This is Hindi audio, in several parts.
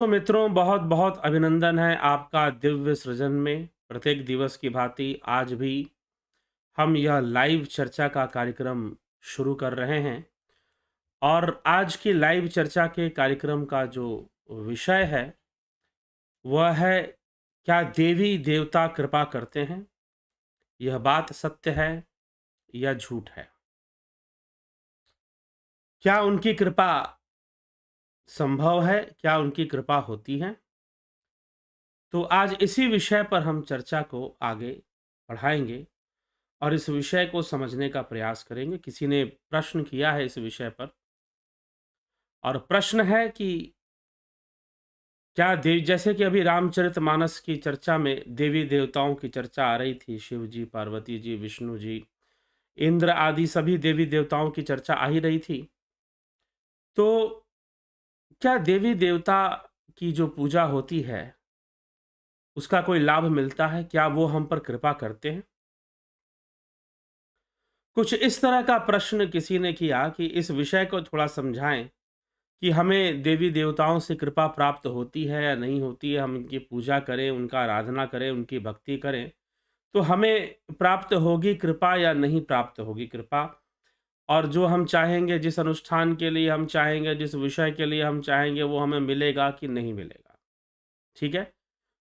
तो मित्रों, बहुत बहुत अभिनंदन है आपका दिव्य सृजन में। प्रत्येक दिवस की भांति आज भी हम यह लाइव चर्चा का कार्यक्रम शुरू कर रहे हैं। और आज की लाइव चर्चा के कार्यक्रम का जो विषय है वह है, क्या देवी देवता कृपा करते हैं? यह बात सत्य है या झूठ है? क्या उनकी कृपा संभव है? क्या उनकी कृपा होती है? तो आज इसी विषय पर हम चर्चा को आगे बढ़ाएंगे और इस विषय को समझने का प्रयास करेंगे। किसी ने प्रश्न किया है इस विषय पर, और प्रश्न है कि क्या देव जैसे कि अभी रामचरितमानस की चर्चा में देवी देवताओं की चर्चा आ रही थी, शिव जी, पार्वती जी, विष्णु जी, इंद्र आदि सभी देवी देवताओं की चर्चा आ ही रही थी। तो क्या देवी देवता की जो पूजा होती है उसका कोई लाभ मिलता है? क्या वो हम पर कृपा करते हैं? कुछ इस तरह का प्रश्न किसी ने किया कि इस विषय को थोड़ा समझाएं कि हमें देवी देवताओं से कृपा प्राप्त होती है या नहीं होती है। हम उनकी पूजा करें, उनका आराधना करें, उनकी भक्ति करें, तो हमें प्राप्त होगी कृपा या नहीं प्राप्त होगी कृपा? और जो हम चाहेंगे, जिस अनुष्ठान के लिए हम चाहेंगे, जिस विषय के लिए हम चाहेंगे, वो हमें मिलेगा कि नहीं मिलेगा? ठीक है?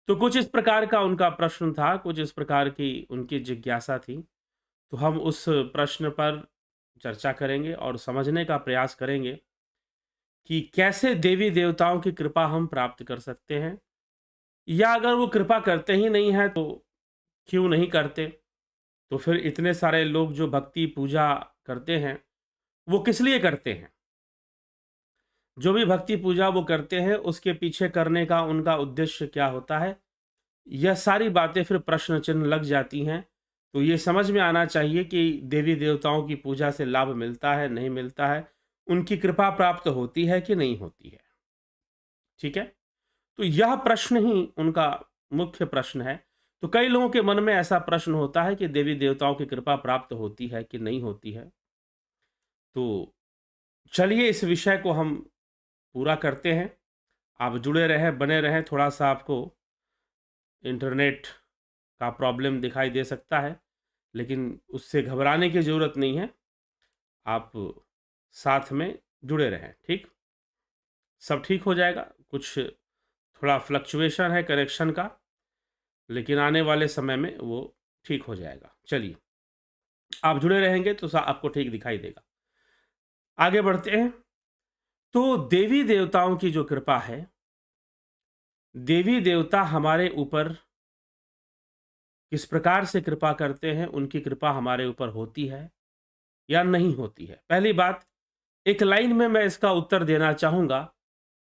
तो कुछ इस प्रकार का उनका प्रश्न था, कुछ इस प्रकार की उनकी जिज्ञासा थी। तो हम उस प्रश्न पर चर्चा करेंगे और समझने का प्रयास करेंगे कि कैसे देवी देवताओं की कृपा हम प्राप्त कर सकते हैं, या अगर वो कृपा करते ही नहीं है तो क्यों नहीं करते? तो फिर इतने सारे लोग जो भक्ति पूजा करते हैं, वो किस लिए करते हैं? जो भी भक्ति पूजा वो करते हैं, उसके पीछे करने का उनका उद्देश्य क्या होता है? यह सारी बातें फिर प्रश्न चिन्ह लग जाती हैं। तो ये समझ में आना चाहिए कि देवी देवताओं की पूजा से लाभ मिलता है, नहीं मिलता है, उनकी कृपा प्राप्त होती है कि नहीं होती है। ठीक है? तो यह प्रश्न ही उनका मुख्य प्रश्न है। तो कई लोगों के मन में ऐसा प्रश्न होता है कि देवी देवताओं की कृपा प्राप्त होती है कि नहीं होती है। तो चलिए इस विषय को हम पूरा करते हैं। आप जुड़े रहें, बने रहें। थोड़ा-सा आपको इंटरनेट का प्रॉब्लम दिखाई दे सकता है, लेकिन उससे घबराने की ज़रूरत नहीं है। आप साथ में जुड़े रहें, ठीक? सब ठीक हो जाएगा। कुछ थोड़ा फ्लक्चुएशन है कनेक्शन का, लेकिन आने वाले समय में वो ठीक हो जाएगा। चलिए, आप जुड़े रहेंगे तो आपको ठीक दिखाई देगा। आगे बढ़ते हैं। तो देवी देवताओं की जो कृपा है, देवी देवता हमारे ऊपर किस प्रकार से कृपा करते हैं, उनकी कृपा हमारे ऊपर होती है या नहीं होती है? पहली बात, एक लाइन में मैं इसका उत्तर देना चाहूँगा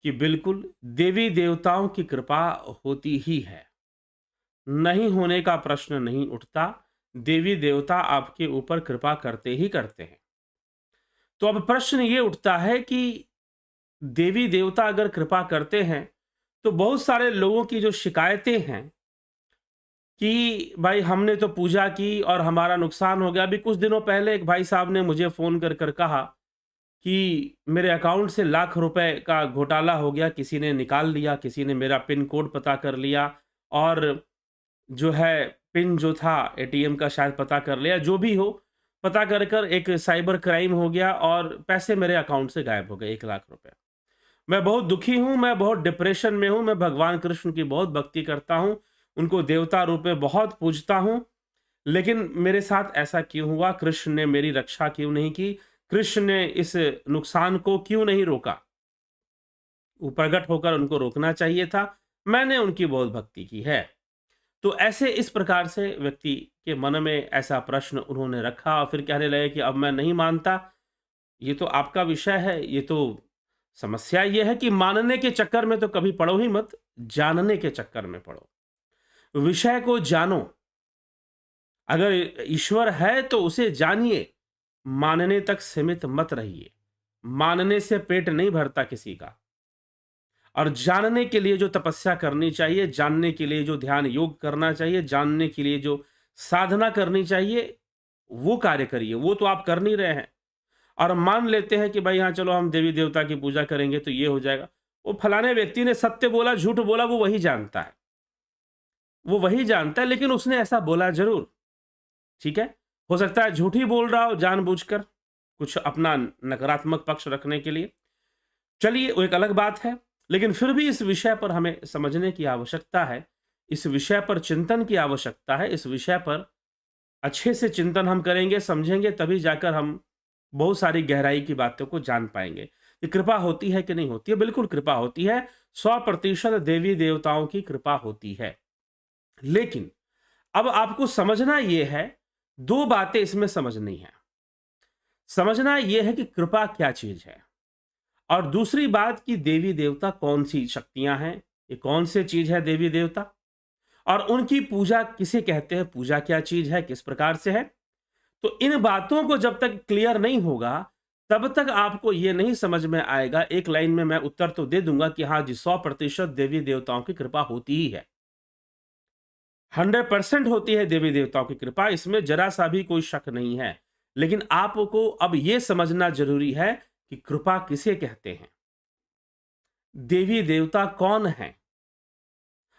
कि बिल्कुल देवी देवताओं की कृपा होती ही है। नहीं होने का प्रश्न नहीं उठता। देवी देवता आपके ऊपर कृपा करते ही करते हैं। तो अब प्रश्न ये उठता है कि देवी देवता अगर कृपा करते हैं, तो बहुत सारे लोगों की जो शिकायतें हैं कि भाई हमने तो पूजा की और हमारा नुकसान हो गया। अभी कुछ दिनों पहले एक भाई साहब ने मुझे फ़ोन कर कर कहा कि मेरे अकाउंट से लाख रुपए का घोटाला हो गया, किसी ने निकाल लिया, किसी ने मेरा पिन कोड पता कर लिया, और जो है पिन जो था एटीएम का शायद पता कर लिया। जो भी हो, पता कर कर एक साइबर क्राइम हो गया और पैसे मेरे अकाउंट से गायब हो गए, 1 लाख रुपए। मैं बहुत दुखी हूँ, मैं बहुत डिप्रेशन में हूँ, मैं भगवान कृष्ण की बहुत भक्ति करता हूँ, उनको देवता रूप में बहुत पूजता हूँ, लेकिन मेरे साथ ऐसा क्यों हुआ? कृष्ण ने मेरी रक्षा क्यों नहीं की? कृष्ण ने इस नुकसान को क्यों नहीं रोका? वो प्रकट होकर उनको रोकना चाहिए था। मैंने उनकी बहुत भक्ति की है। तो ऐसे इस प्रकार से व्यक्ति के मन में ऐसा प्रश्न उन्होंने रखा और फिर कहने लगे कि अब मैं नहीं मानता। ये तो आपका विषय है, ये तो समस्या ये है कि मानने के चक्कर में तो कभी पड़ो ही मत, जानने के चक्कर में पड़ो। विषय को जानो। अगर ईश्वर है तो उसे जानिए, मानने तक सीमित मत रहिए। मानने से पेट नहीं भरता किसी का। और जानने के लिए जो तपस्या करनी चाहिए, जानने के लिए जो ध्यान योग करना चाहिए, जानने के लिए जो साधना करनी चाहिए, वो कार्य करिए। वो तो आप कर नहीं रहे हैं। और मान लेते हैं कि भाई हाँ, चलो हम देवी देवता की पूजा करेंगे तो ये हो जाएगा। वो फलाने व्यक्ति ने सत्य बोला, झूठ बोला, वो वही जानता है। वो वही जानता है, लेकिन उसने ऐसा बोला ज़रूर, ठीक है? हो सकता है झूठ ही बोल रहा हो जानबूझकर, कुछ अपना नकारात्मक पक्ष रखने के लिए। चलिए, वो एक अलग बात है, लेकिन फिर भी इस विषय पर हमें समझने की आवश्यकता है, इस विषय पर चिंतन की आवश्यकता है, इस विषय पर अच्छे से चिंतन हम करेंगे, समझेंगे, तभी जाकर हम बहुत सारी गहराई की बातों को जान पाएँगे। कि कृपा होती है कि नहीं होती है? बिल्कुल कृपा होती है, 100% देवी-देवताओं की कृपा होती है। लेकिन अब आपको समझना ये है, 2 बातें इसमें समझनी है। समझना ये है कि कृपा क्या चीज़ है? और दूसरी बात कि देवी-देवता कौन-सी शक्तियाँ हैं? ये कौन से चीज़ है देवी-देवता? और उनकी पूजा किसे कहते हैं? पूजा क्या चीज़ है? किस प्रकार से है? तो इन बातों को जब तक क्लियर नहीं होगा, तब तक आपको ये नहीं समझ में आएगा। एक लाइन में मैं उत्तर तो दे दूँगा कि हाँ जी, 100% देवी-देवताओं की कृपा होती ही है। 100% होती है देवी-देवताओं की कृपा, इसमें ज़रा-सा भी कोई शक नहीं है। लेकिन आपको अब ये समझना ज़रूरी है कि कृपा किसे कहते हैं? देवी-देवता कौन हैं?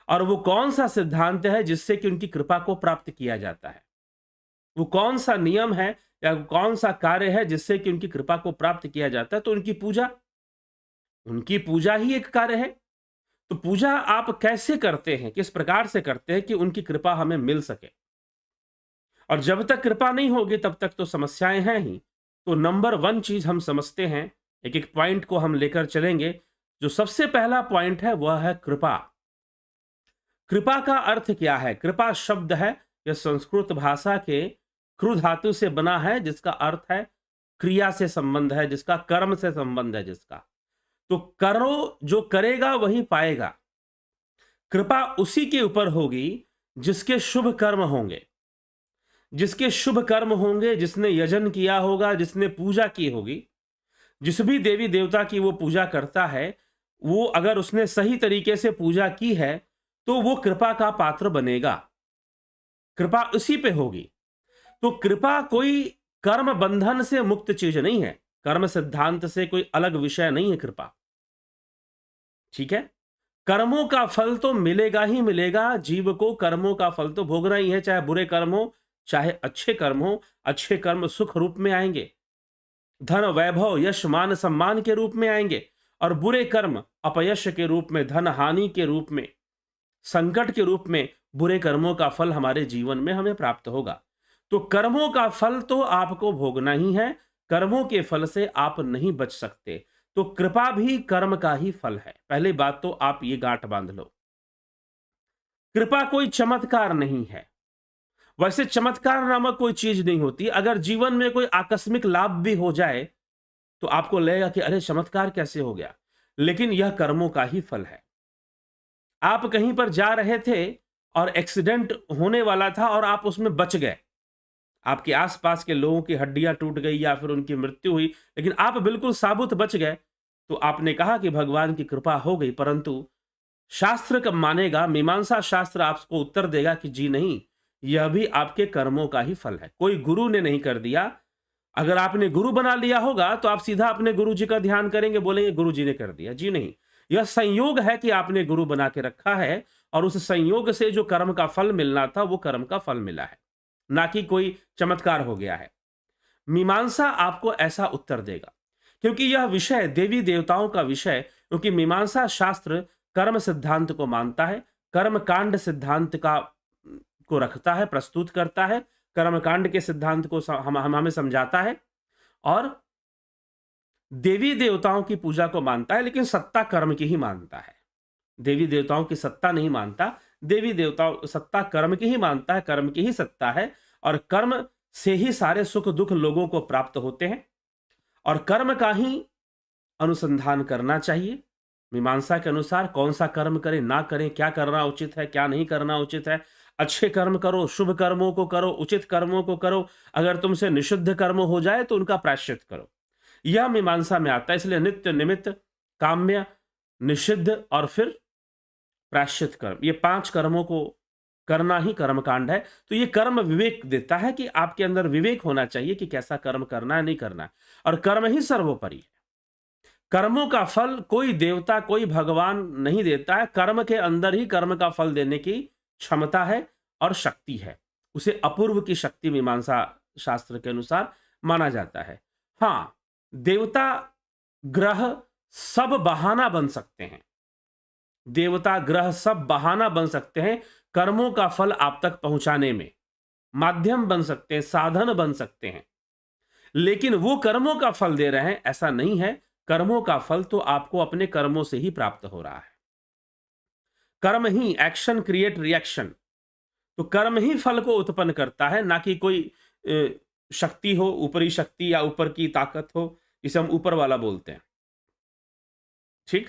और वो कौन-सा सिद्धांत है जिससे कि उनकी कृपा को प्राप्त किया जाता है? वो कौन-सा नियम है या कौन-सा कार्य है जिससे कि उनकी कृपा को प्राप्त किया जाता है? तो उनकी पूजा ही एक कार्य है। तो पूजा आप कैसे करते हैं? किस प्रकार से करते हैं कि उनकी कृपा हमें मिल सके? और जब तक कृपा नहीं होगी तब तक तो समस्याएँ हैं ही। तो नंबर 1 चीज़ हम समझते हैं, एक-एक पॉइंट को हम लेकर चलेंगे। जो सबसे पहला पॉइंट है वह है कृपा। कृपा का अर्थ क्या है? कृपा शब्द है, यह संस्कृत भाषा के कृ धातु से बना है, जिसका अर्थ है क्रिया से संबंध है, जिसका कर्म से संबंध है जिसका। तो करो, जो करेगा वही पाएगा। कृपा उसी के ऊपर होगी जिसके शुभ कर्म होंगे। जिसके शुभ कर्म होंगे, जिसने यजन किया होगा, जिसने पूजा की होगी, जिस भी देवी देवता की वो पूजा करता है, वो अगर उसने सही तरीके से पूजा की है, तो वो कृपा का पात्र बनेगा। कृपा उसी पे होगी। तो कृपा कोई कर्म बंधन से मुक्त चीज नहीं है। कर्म सिद्धांत से कोई अलग विषय नहीं है कृपा। ठीक है? कर्मों का फल तो मिलेगा ही मिलेगा, जीव को कर्मों का फल तो भोगना ही है, चाहे बुरे कर्म हो, चाहे अच्छे कर्म हो। अच्छे कर्म सुख रूप में आएंगे, धन, वैभव, यश, मान, सम्मान के रूप में आएंगे, और बुरे कर्म अपयश के रूप में, धन हानि के रूप में, संकट के रूप में बुरे कर्मों का फल हमारे जीवन में हमें प्राप्त होगा। तो कर्मों का फल तो आपको भोगना ही है, कर्मों के फल से आप नहीं बच सकते। तो कृपा भी कर्म का ही फल है। पहली बात तो आप ये गांठ बांध लो। कृपा कोई चमत्कार नहीं है। वैसे चमत्कार नामक कोई चीज नहीं होती। अगर जीवन में कोई आकस्मिक लाभ भी हो जाए, तो आपको लगेगा कि अरे चमत्कार कैसे हो गया, लेकिन यह कर्मों का ही फल है। आप कहीं पर जा रहे थे और एक्सीडेंट होने वाला था और आप उसमें बच गए। आपके आसपास के लोगों की हड्डियां टूट गई या फिर उनकी मृत्यु हुई, लेकिन आप बिल्कुल साबुत बच गए। तो आपने कहा कि भगवान की कृपा हो गई, परंतु शास्त्र कब मानेगा? मीमांसा शास्त्र आपको उत्तर देगा कि जी नहीं, यह भी आपके कर्मों का ही फल है, कोई गुरु ने नहीं कर दिया। अगर आपने गुरु बना लिया होगा तो आप सीधा अपने गुरु जी का ध्यान करेंगे, बोलेंगे गुरु जी ने कर दिया। जी नहीं, यह संयोग है कि आपने गुरु बना के रखा है, और उस संयोग से जो कर्म का फल मिलना था वो कर्म का फल मिला है, ना कि कोई चमत्कार हो गया है। मीमांसा आपको ऐसा उत्तर देगा, क्योंकि यह विषय देवी देवताओं का विषय, क्योंकि मीमांसा शास्त्र कर्म सिद्धांत को मानता है, कर्म कांड सिद्धांत को रखता है, प्रस्तुत करता है, कर्म कांड के सिद्धांत को हमें समझाता है, और देवी देवताओं की पूजा को मानता है, लेकिन सत्ता कर्म की ही मानता है। देवी देवताओं की सत्ता नहीं मानता, देवी देवताओं सत्ता कर्म की ही मानता है, कर्म की ही सत्ता है, और कर्म से ही सारे सुख दुख लोगों को प्राप्त होते हैं, और कर्म का ही अनुसंधान करना चाहिए। मीमांसा के अनुसार कौन सा कर्म करें, ना करें, क्या करना उचित है, क्या नहीं करना उचित है। अच्छे कर्म करो, शुभ कर्मों को करो, उचित कर्मों को करो। अगर तुमसे निषिद्ध कर्म हो जाए तो उनका प्रायश्चित करो। यह मीमांसा में आता है। इसलिए नित्य, निमित्त, काम्य, निषिद्ध और फिर प्रायश्चित कर्म, ये 5 कर्मों को करना ही कर्मकांड है। तो ये कर्म विवेक देता है कि आपके अंदर विवेक होना चाहिए कि कैसा कर्म करना है, नहीं करना है, और कर्म ही सर्वोपरि है। कर्मों का फल कोई देवता, कोई भगवान नहीं देता है। कर्म के अंदर ही कर्म का फल देने की क्षमता है और शक्ति है। उसे अपूर्व की शक्ति मीमांसा शास्त्र के अनुसार माना जाता है। हाँ, देवता, ग्रह सब बहाना बन सकते हैं। देवता, ग्रह सब बहाना बन सकते हैं कर्मों का फल आप तक पहुंचाने में, माध्यम बन सकते हैं, साधन बन सकते हैं। लेकिन वो कर्मों का फल दे रहे हैं, ऐसा नहीं है। कर्मों का फल तो आपको अपने कर्मों से ही प्राप्त हो रहा है। कर्म ही, एक्शन क्रिएट रिएक्शन, तो कर्म ही फल को उत्पन्न करता है, ना कि कोई शक्ति हो, ऊपरी शक्ति या ऊपर की ताकत हो, जिसे हम ऊपर वाला बोलते हैं। ठीक,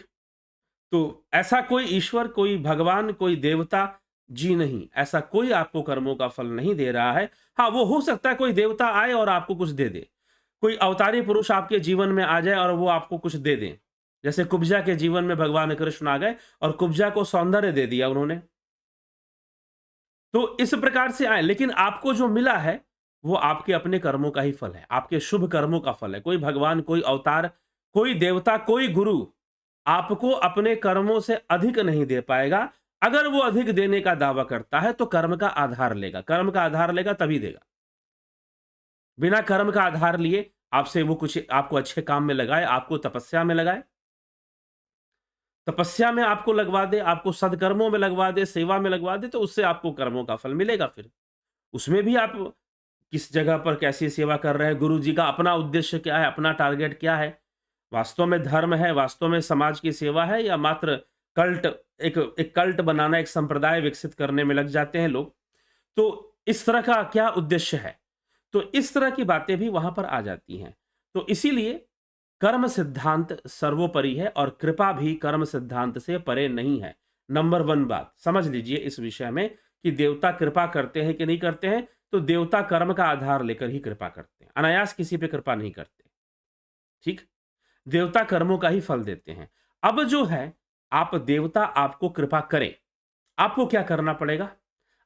तो ऐसा कोई ईश्वर, कोई भगवान, कोई देवता जी नहीं, ऐसा कोई आपको कर्मों का फल नहीं दे रहा है। हाँ, वो हो सकता है कोई देवता आए और आपको कुछ दे दे, कोई अवतारी पुरुष आपके जीवन में आ जाए और वो आपको कुछ दे दें। जैसे कुब्जा के जीवन में भगवान कृष्ण आ गए और कुब्जा को सौंदर्य दे दिया उन्होंने। तो इस प्रकार से आए, लेकिन आपको जो मिला है वो आपके अपने कर्मों का ही फल है, आपके शुभ कर्मों का फल है। कोई भगवान, कोई अवतार, कोई देवता, कोई गुरु आपको अपने कर्मों से अधिक नहीं दे पाएगा। अगर वो अधिक देने का दावा करता है तो कर्म का आधार लेगा, कर्म का आधार लेगा तभी देगा। बिना कर्म का आधार लिए आपसे वो कुछ आपको अच्छे काम में लगाए, आपको तपस्या में लगाए, तपस्या में आपको लगवा दे, आपको सदकर्मों में लगवा दे, सेवा में लगवा दे, तो उससे आपको कर्मों का फल मिलेगा। फिर उसमें भी आप किस जगह पर कैसी सेवा कर रहे हैं, गुरु जी का अपना उद्देश्य क्या है, अपना टारगेट क्या है, वास्तव में धर्म है, वास्तव में समाज की सेवा है, या मात्र कल्ट, एक कल्ट बनाना, एक संप्रदाय विकसित करने में लग जाते हैं लोग। तो इस तरह का क्या उद्देश्य है, तो इस तरह की बातें भी वहां पर आ जाती हैं। तो इसीलिए कर्म सिद्धांत सर्वोपरि है और कृपा भी कर्म सिद्धांत से परे नहीं है। नंबर 1 बात समझ लीजिए इस विषय में कि देवता कृपा करते हैं कि नहीं करते हैं। तो देवता कर्म का आधार लेकर ही कृपा करते हैं, अनायास किसी पे कृपा नहीं करते। ठीक, देवता कर्मों का ही फल देते हैं। अब जो है, आप देवता आपको कृपा करें, आपको क्या करना पड़ेगा?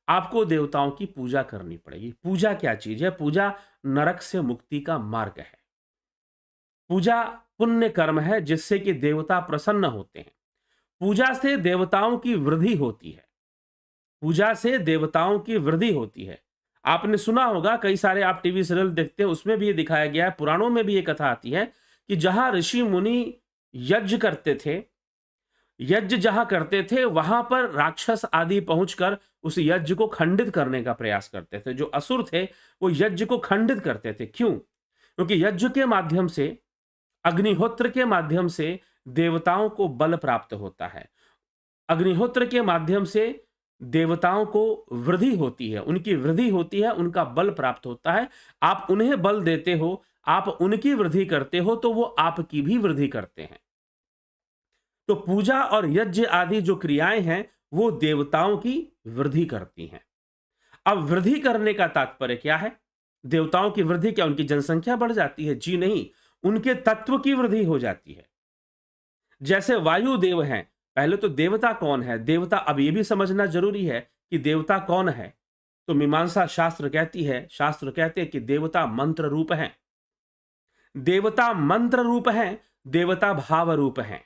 आपको देवताओं की पूजा करनी पड़ेगी। पूजा क्या चीज है? पूजा नरक से मुक्ति का मार्ग है। पूजा पुण्य कर्म है जिससे कि देवता प्रसन्न होते हैं। पूजा से देवताओं की वृद्धि होती है। पूजा से देवताओं की वृद्धि होती है। आपने सुना होगा, कई सारे आप टीवी सीरियल देखते हैं, उसमें भी ये दिखाया गया है, पुराणों में भी ये कथा आती है कि जहां ऋषि मुनि यज्ञ करते थे, यज्ञ जहां करते थे, वहां पर राक्षस आदि पहुंचकर उस यज्ञ को खंडित करने का प्रयास करते थे। जो असुर थे वो यज्ञ को खंडित करते थे। क्यों? क्योंकि यज्ञ के माध्यम से, अग्निहोत्र के माध्यम से देवताओं को बल प्राप्त होता है। अग्निहोत्र के माध्यम से देवताओं को वृद्धि होती है, उनकी वृद्धि होती है, उनका बल प्राप्त होता है। आप उन्हें बल देते हो, आप उनकी वृद्धि करते हो, तो वो आपकी भी वृद्धि करते हैं। तो पूजा और यज्ञ आदि जो क्रियाएं हैं वो देवताओं की वृद्धि करती हैं। अब वृद्धि करने का तात्पर्य क्या है? देवताओं की वृद्धि क्या उनकी जनसंख्या बढ़ जाती है? जी नहीं, उनके तत्व की वृद्धि हो जाती है। जैसे वायुदेव हैं, पहले तो देवता कौन है? देवता, अब यह भी समझना जरूरी है कि देवता कौन है। तो मीमांसा शास्त्र कहती है, शास्त्र कहते हैं कि देवता मंत्र रूप हैं। देवता मंत्र रूप हैं, देवता भाव रूप हैं।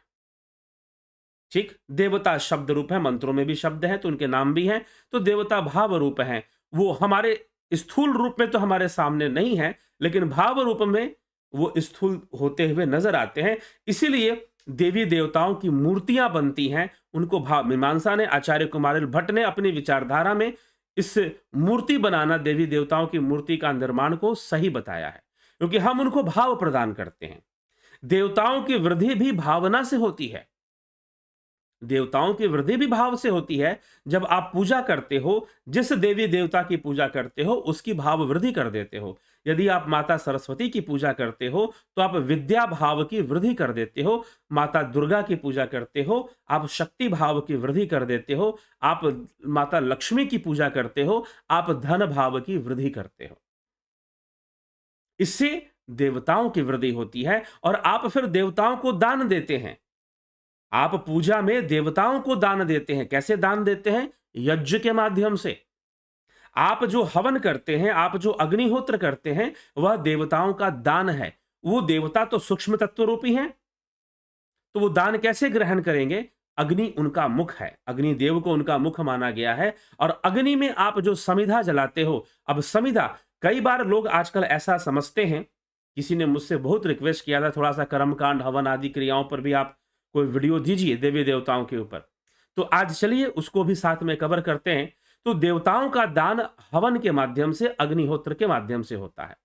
ठीक, देवता शब्द रूप है, मंत्रों में भी शब्द हैं तो उनके नाम भी हैं। तो देवता भाव रूप हैं, वो हमारे स्थूल रूप में तो हमारे सामने नहीं है, लेकिन भाव रूप में वो स्थूल होते हुए नजर आते हैं। इसीलिए देवी देवताओं की मूर्तियां बनती हैं, उनको भाव, मीमांसा ने, आचार्य कुमारिल भट्ट ने अपनी विचारधारा में इस मूर्ति बनाना, देवी देवताओं की मूर्ति का निर्माण को सही बताया है, क्योंकि हम उनको भाव प्रदान करते हैं। देवताओं की वृद्धि भी भावना से होती है। देवताओं की वृद्धि भी भाव से होती है। जब आप पूजा करते हो, जिस देवी देवता की पूजा करते हो उसकी भाव वृद्धि कर देते हो। यदि आप माता सरस्वती की पूजा करते हो तो आप विद्या भाव की वृद्धि कर देते हो। माता दुर्गा की पूजा करते हो, आप शक्ति भाव की वृद्धि कर देते हो। आप माता लक्ष्मी की पूजा करते हो, आप धन भाव की वृद्धि करते हो। इससे देवताओं की वृद्धि होती है और आप फिर देवताओं को दान देते हैं। आप पूजा में देवताओं को दान देते हैं। कैसे दान देते हैं? यज्ञ के माध्यम से। आप जो हवन करते हैं, आप जो अग्निहोत्र करते हैं, वह देवताओं का दान है। वो देवता तो सूक्ष्म तत्व रूपी हैं, तो वो दान कैसे ग्रहण करेंगे? अग्नि उनका मुख है, अग्निदेव को उनका मुख माना गया है और अग्नि में आप जो समिधा जलाते हो, अब समिधा कई बार लोग आजकल ऐसा समझते हैं, किसी ने मुझसे बहुत रिक्वेस्ट किया था थोड़ा-सा कर्मकांड, हवन आदि क्रियाओं पर भी आप कोई वीडियो दीजिए देवी-देवताओं के ऊपर। तो आज चलिए उसको भी साथ में कवर करते हैं। तो देवताओं का दान हवन के माध्यम से, अग्निहोत्र के माध्यम से होता है।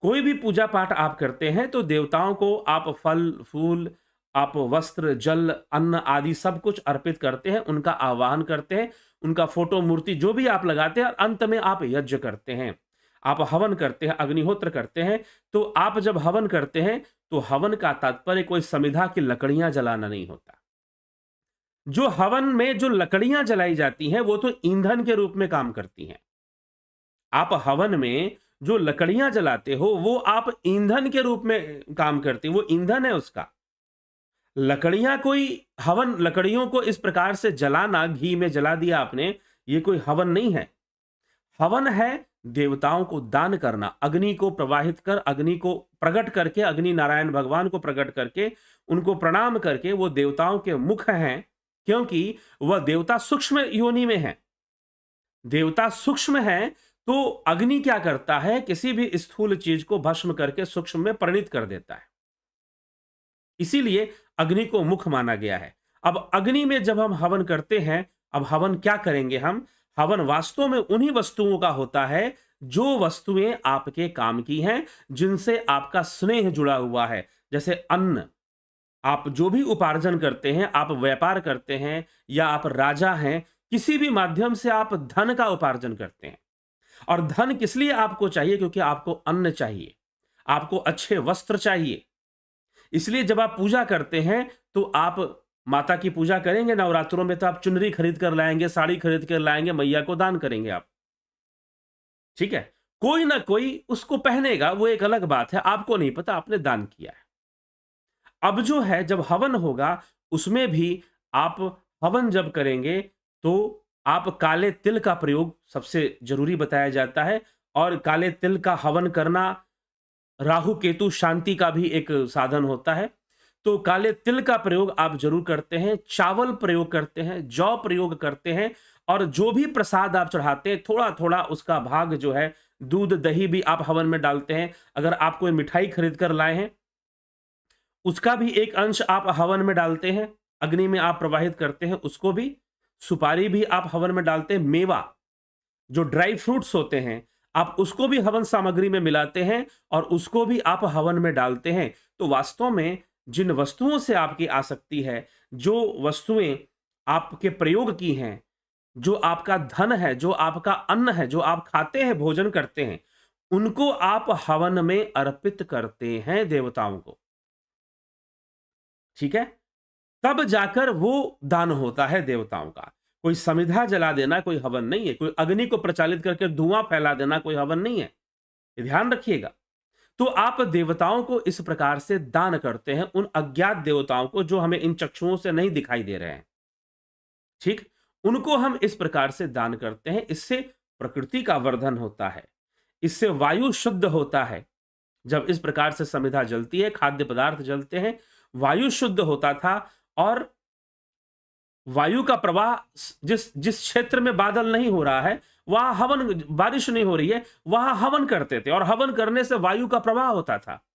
कोई भी पूजा पाठ आप करते हैं तो देवताओं को आप फल, फूल, आप वस्त्र, जल, अन्न आदि सब कुछ अर्पित करते हैं, उनका आवाहन करते हैं, उनका फोटो, मूर्ति जो भी आप लगाते हैं और अंत में आप यज्ञ करते हैं। आप हवन करते हैं, अग्निहोत्र करते हैं। तो आप जब हवन करते हैं तो हवन का तात्पर्य कोई समिधा की लकड़ियां जलाना नहीं होता। जो हवन में जो लकड़ियां जलाई जाती हैं वो तो ईंधन के रूप में काम करती हैं। आप हवन में जो लकड़ियां जलाते हो वो आप ईंधन के रूप में काम करती, वो ईंधन है उसका। लकड़ियां कोई हवन, लकड़ियों को इस प्रकार से जलाना, घी में जला दिया आपने, ये कोई हवन नहीं है। हवन है देवताओं को दान करना, अग्नि को प्रवाहित कर, अग्नि को प्रकट करके, अग्नि नारायण भगवान को प्रकट करके, उनको प्रणाम करके, वो देवताओं के मुख हैं, क्योंकि वह देवता सूक्ष्म योनि में है। देवता सूक्ष्म है तो अग्नि क्या करता है? किसी भी स्थूल चीज को भस्म करके सूक्ष्म में परिणित कर देता है। इसीलिए अग्नि को मुख माना गया है। अब अग्नि में जब हम हवन करते हैं, अब हवन क्या करेंगे हम? हवन वास्तव में उन्हीं वस्तुओं का होता है जो वस्तुएं आपके काम की हैं, जिनसे आपका स्नेह जुड़ा हुआ है। जैसे अन्न, आप जो भी उपार्जन करते हैं, आप व्यापार करते हैं या आप राजा हैं, किसी भी माध्यम से आप धन का उपार्जन करते हैं। और धन किस लिए आपको चाहिए? क्योंकि आपको अन्न चाहिए, आपको अच्छे वस्त्र चाहिए। इसलिए जब आप पूजा करते हैं तो आप माता की पूजा करेंगे नवरात्रों में, तो आप चुनरी खरीद कर लाएंगे, साड़ी खरीद कर लाएंगे, मैया को दान करेंगे आप। ठीक है, कोई ना कोई उसको पहनेगा, वो एक अलग बात है, आपको नहीं पता, आपने दान किया है। अब जो है, जब हवन होगा उसमें भी आप हवन जब करेंगे तो आप काले तिल का प्रयोग सबसे जरूरी बताया जाता है। और काले तिल का हवन करना राहु केतु शांति का भी एक साधन होता है। तो काले तिल का प्रयोग आप जरूर करते हैं, चावल प्रयोग करते हैं, जौ प्रयोग करते हैं, और जो भी प्रसाद आप चढ़ाते हैं थोड़ा थोड़ा उसका भाग जो है, दूध दही भी आप हवन में डालते हैं। अगर आप कोई मिठाई खरीद कर लाए हैं उसका भी एक अंश आप हवन में डालते हैं, अग्नि में आप प्रवाहित करते हैं उसको भी। सुपारी भी आप हवन में डालते हैं। मेवा, जो ड्राई फ्रूट्स होते हैं, आप उसको भी हवन सामग्री में मिलाते हैं और उसको भी आप हवन में डालते हैं। तो वास्तव में जिन वस्तुओं से आपकी आसक्ति है, जो वस्तुएं आपके प्रयोग की हैं, जो आपका धन है, जो आपका अन्न है, जो आप खाते हैं, भोजन करते हैं, उनको आप हवन में अर्पित करते हैं देवताओं को। ठीक है, तब जाकर वो दान होता है देवताओं का। कोई समिधा जला देना कोई हवन नहीं है, कोई अग्नि को प्रचालित करके धुआं फैला देना कोई हवन नहीं है, ये ध्यान रखिएगा। तो आप देवताओं को इस प्रकार से दान करते हैं, उन अज्ञात देवताओं को जो हमें इन चक्षुओं से नहीं दिखाई दे रहे हैं। ठीक, उनको हम इस प्रकार से दान करते हैं। इससे प्रकृति का वर्धन होता है, इससे वायु शुद्ध होता है। जब इस प्रकार से समिधा जलती है, खाद्य पदार्थ जलते हैं, वायु शुद्ध होता था। और वायु का प्रवाह, जिस जिस क्षेत्र में बादल नहीं हो रहा है, वहां हवन, बारिश नहीं हो रही है, वहां हवन करते थे और हवन करने से वायु का प्रवाह होता था।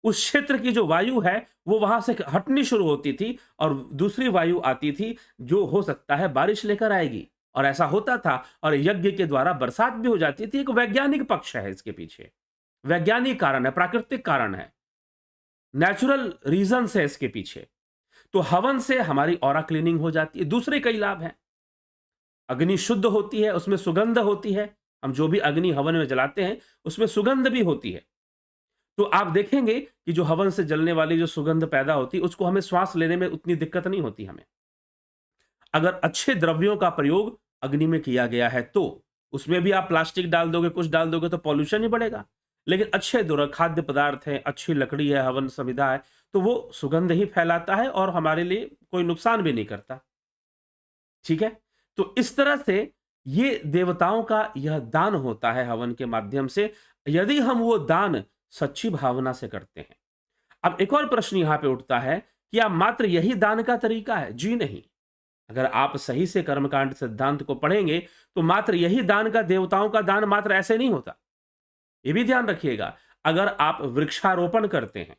उस क्षेत्र की जो वायु है वो वहां से हटनी शुरू होती थी और दूसरी वायु आती थी जो हो सकता है बारिश लेकर आएगी, और ऐसा होता था। और यज्ञ के द्वारा बरसात भी हो जाती थी। एक वैज्ञानिक पक्ष है इसके पीछे, वैज्ञानिक कारण है, प्राकृतिक कारण है, नेचुरल रीजन है इसके पीछे। तो हवन से हमारी ऑरा क्लीनिंग हो जाती है। दूसरे कई लाभ हैं, अग्नि शुद्ध होती है, उसमें सुगंध होती है। हम जो भी अग्नि हवन में जलाते हैं उसमें सुगंध भी होती है। तो आप देखेंगे कि जो हवन से जलने वाली जो सुगंध पैदा होती है उसको हमें श्वास लेने में उतनी दिक्कत नहीं होती हमें। अगर अच्छे द्रव्यों का प्रयोग अग्नि में किया गया है तो उसमें भी आप प्लास्टिक डाल दोगे, कुछ डाल दोगे तो पॉल्यूशन ही बढ़ेगा। लेकिन अच्छे खाद्य पदार्थ है, अच्छी लकड़ी है, हवन संविधा है, तो वो सुगंध ही फैलाता है और हमारे लिए कोई नुकसान भी नहीं करता। ठीक है, तो इस तरह से ये देवताओं का यह दान होता है हवन के माध्यम से, यदि हम वो दान सच्ची भावना से करते हैं। अब एक और प्रश्न यहां पे उठता है क्या मात्र यही दान का तरीका है? जी नहीं। अगर आप सही से कर्मकांड सिद्धांत को पढ़ेंगे तो मात्र यही दान का, देवताओं का दान मात्र ऐसे नहीं होता। ये भी ध्यान रखिएगा, अगर आप वृक्षारोपण करते हैं,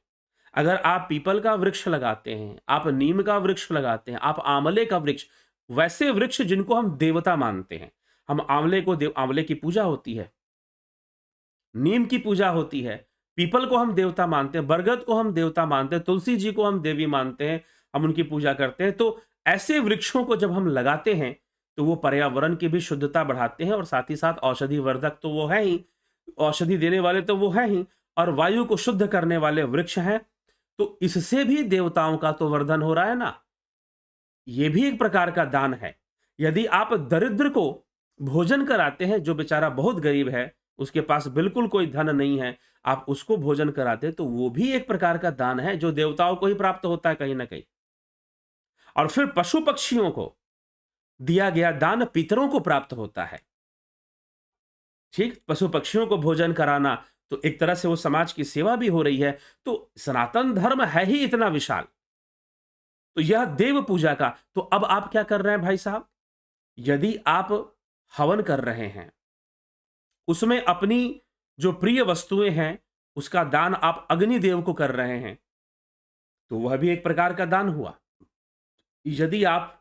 अगर आप पीपल का वृक्ष लगाते हैं, आप नीम का वृक्ष लगाते हैं, आप आंवले का वृक्ष, वैसे वृक्ष जिनको हम देवता मानते हैं, हम आंवले को आंवले की पूजा होती है, नीम की पूजा होती है, पीपल को हम देवता मानते हैं, बरगद को हम देवता मानते हैं, तुलसी जी को हम देवी मानते हैं, हम उनकी पूजा करते हैं। तो ऐसे वृक्षों को जब हम लगाते हैं तो वो पर्यावरण की भी शुद्धता बढ़ाते हैं और साथ ही साथ औषधि वर्धक तो वो है ही, औषधि देने वाले तो वो है ही, और वायु को शुद्ध करने वाले वृक्ष हैं। तो इससे भी देवताओं का तो वर्धन हो रहा है ना। ये भी एक प्रकार का दान है। यदि आप दरिद्र को भोजन कराते हैं, जो बेचारा बहुत गरीब है, उसके पास बिल्कुल कोई धन नहीं है, आप उसको भोजन कराते हैं, तो वो भी एक प्रकार का दान है जो देवताओं को ही प्राप्त होता है कहीं ना कहीं। और फिर पशु पक्षियों को दिया गया दान पितरों को प्राप्त होता है। ठीक, पशु पक्षियों को भोजन कराना तो एक तरह से वो समाज की सेवा भी हो रही है। तो सनातन धर्म है ही इतना विशाल, तो यह देव पूजा का। तो अब आप क्या कर रहे हैं भाई साहब, यदि आप हवन कर रहे हैं, उसमें अपनी जो प्रिय वस्तुएं हैं उसका दान आप अग्निदेव को कर रहे हैं, तो वह भी एक प्रकार का दान हुआ। यदि आप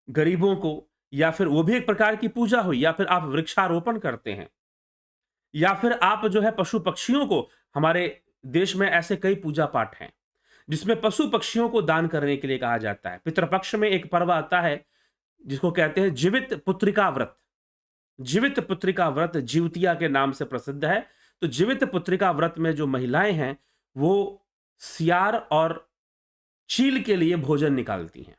गरीबों को, या फिर वो भी एक प्रकार की पूजा हुई, या फिर आप वृक्षारोपण करते हैं, या फिर आप जो है पशु पक्षियों को, हमारे देश में ऐसे कई पूजा पाठ हैं जिसमें पशु पक्षियों को दान करने के लिए कहा जाता है। पितृपक्ष में एक पर्व आता है जिसको कहते हैं जीवित पुत्रिका व्रत। जीवित पुत्रिका व्रत जीवतिया के नाम से प्रसिद्ध है। तो जीवित पुत्रिका व्रत में जो महिलाएं हैं वो सियार और चील के लिए भोजन निकालती हैं।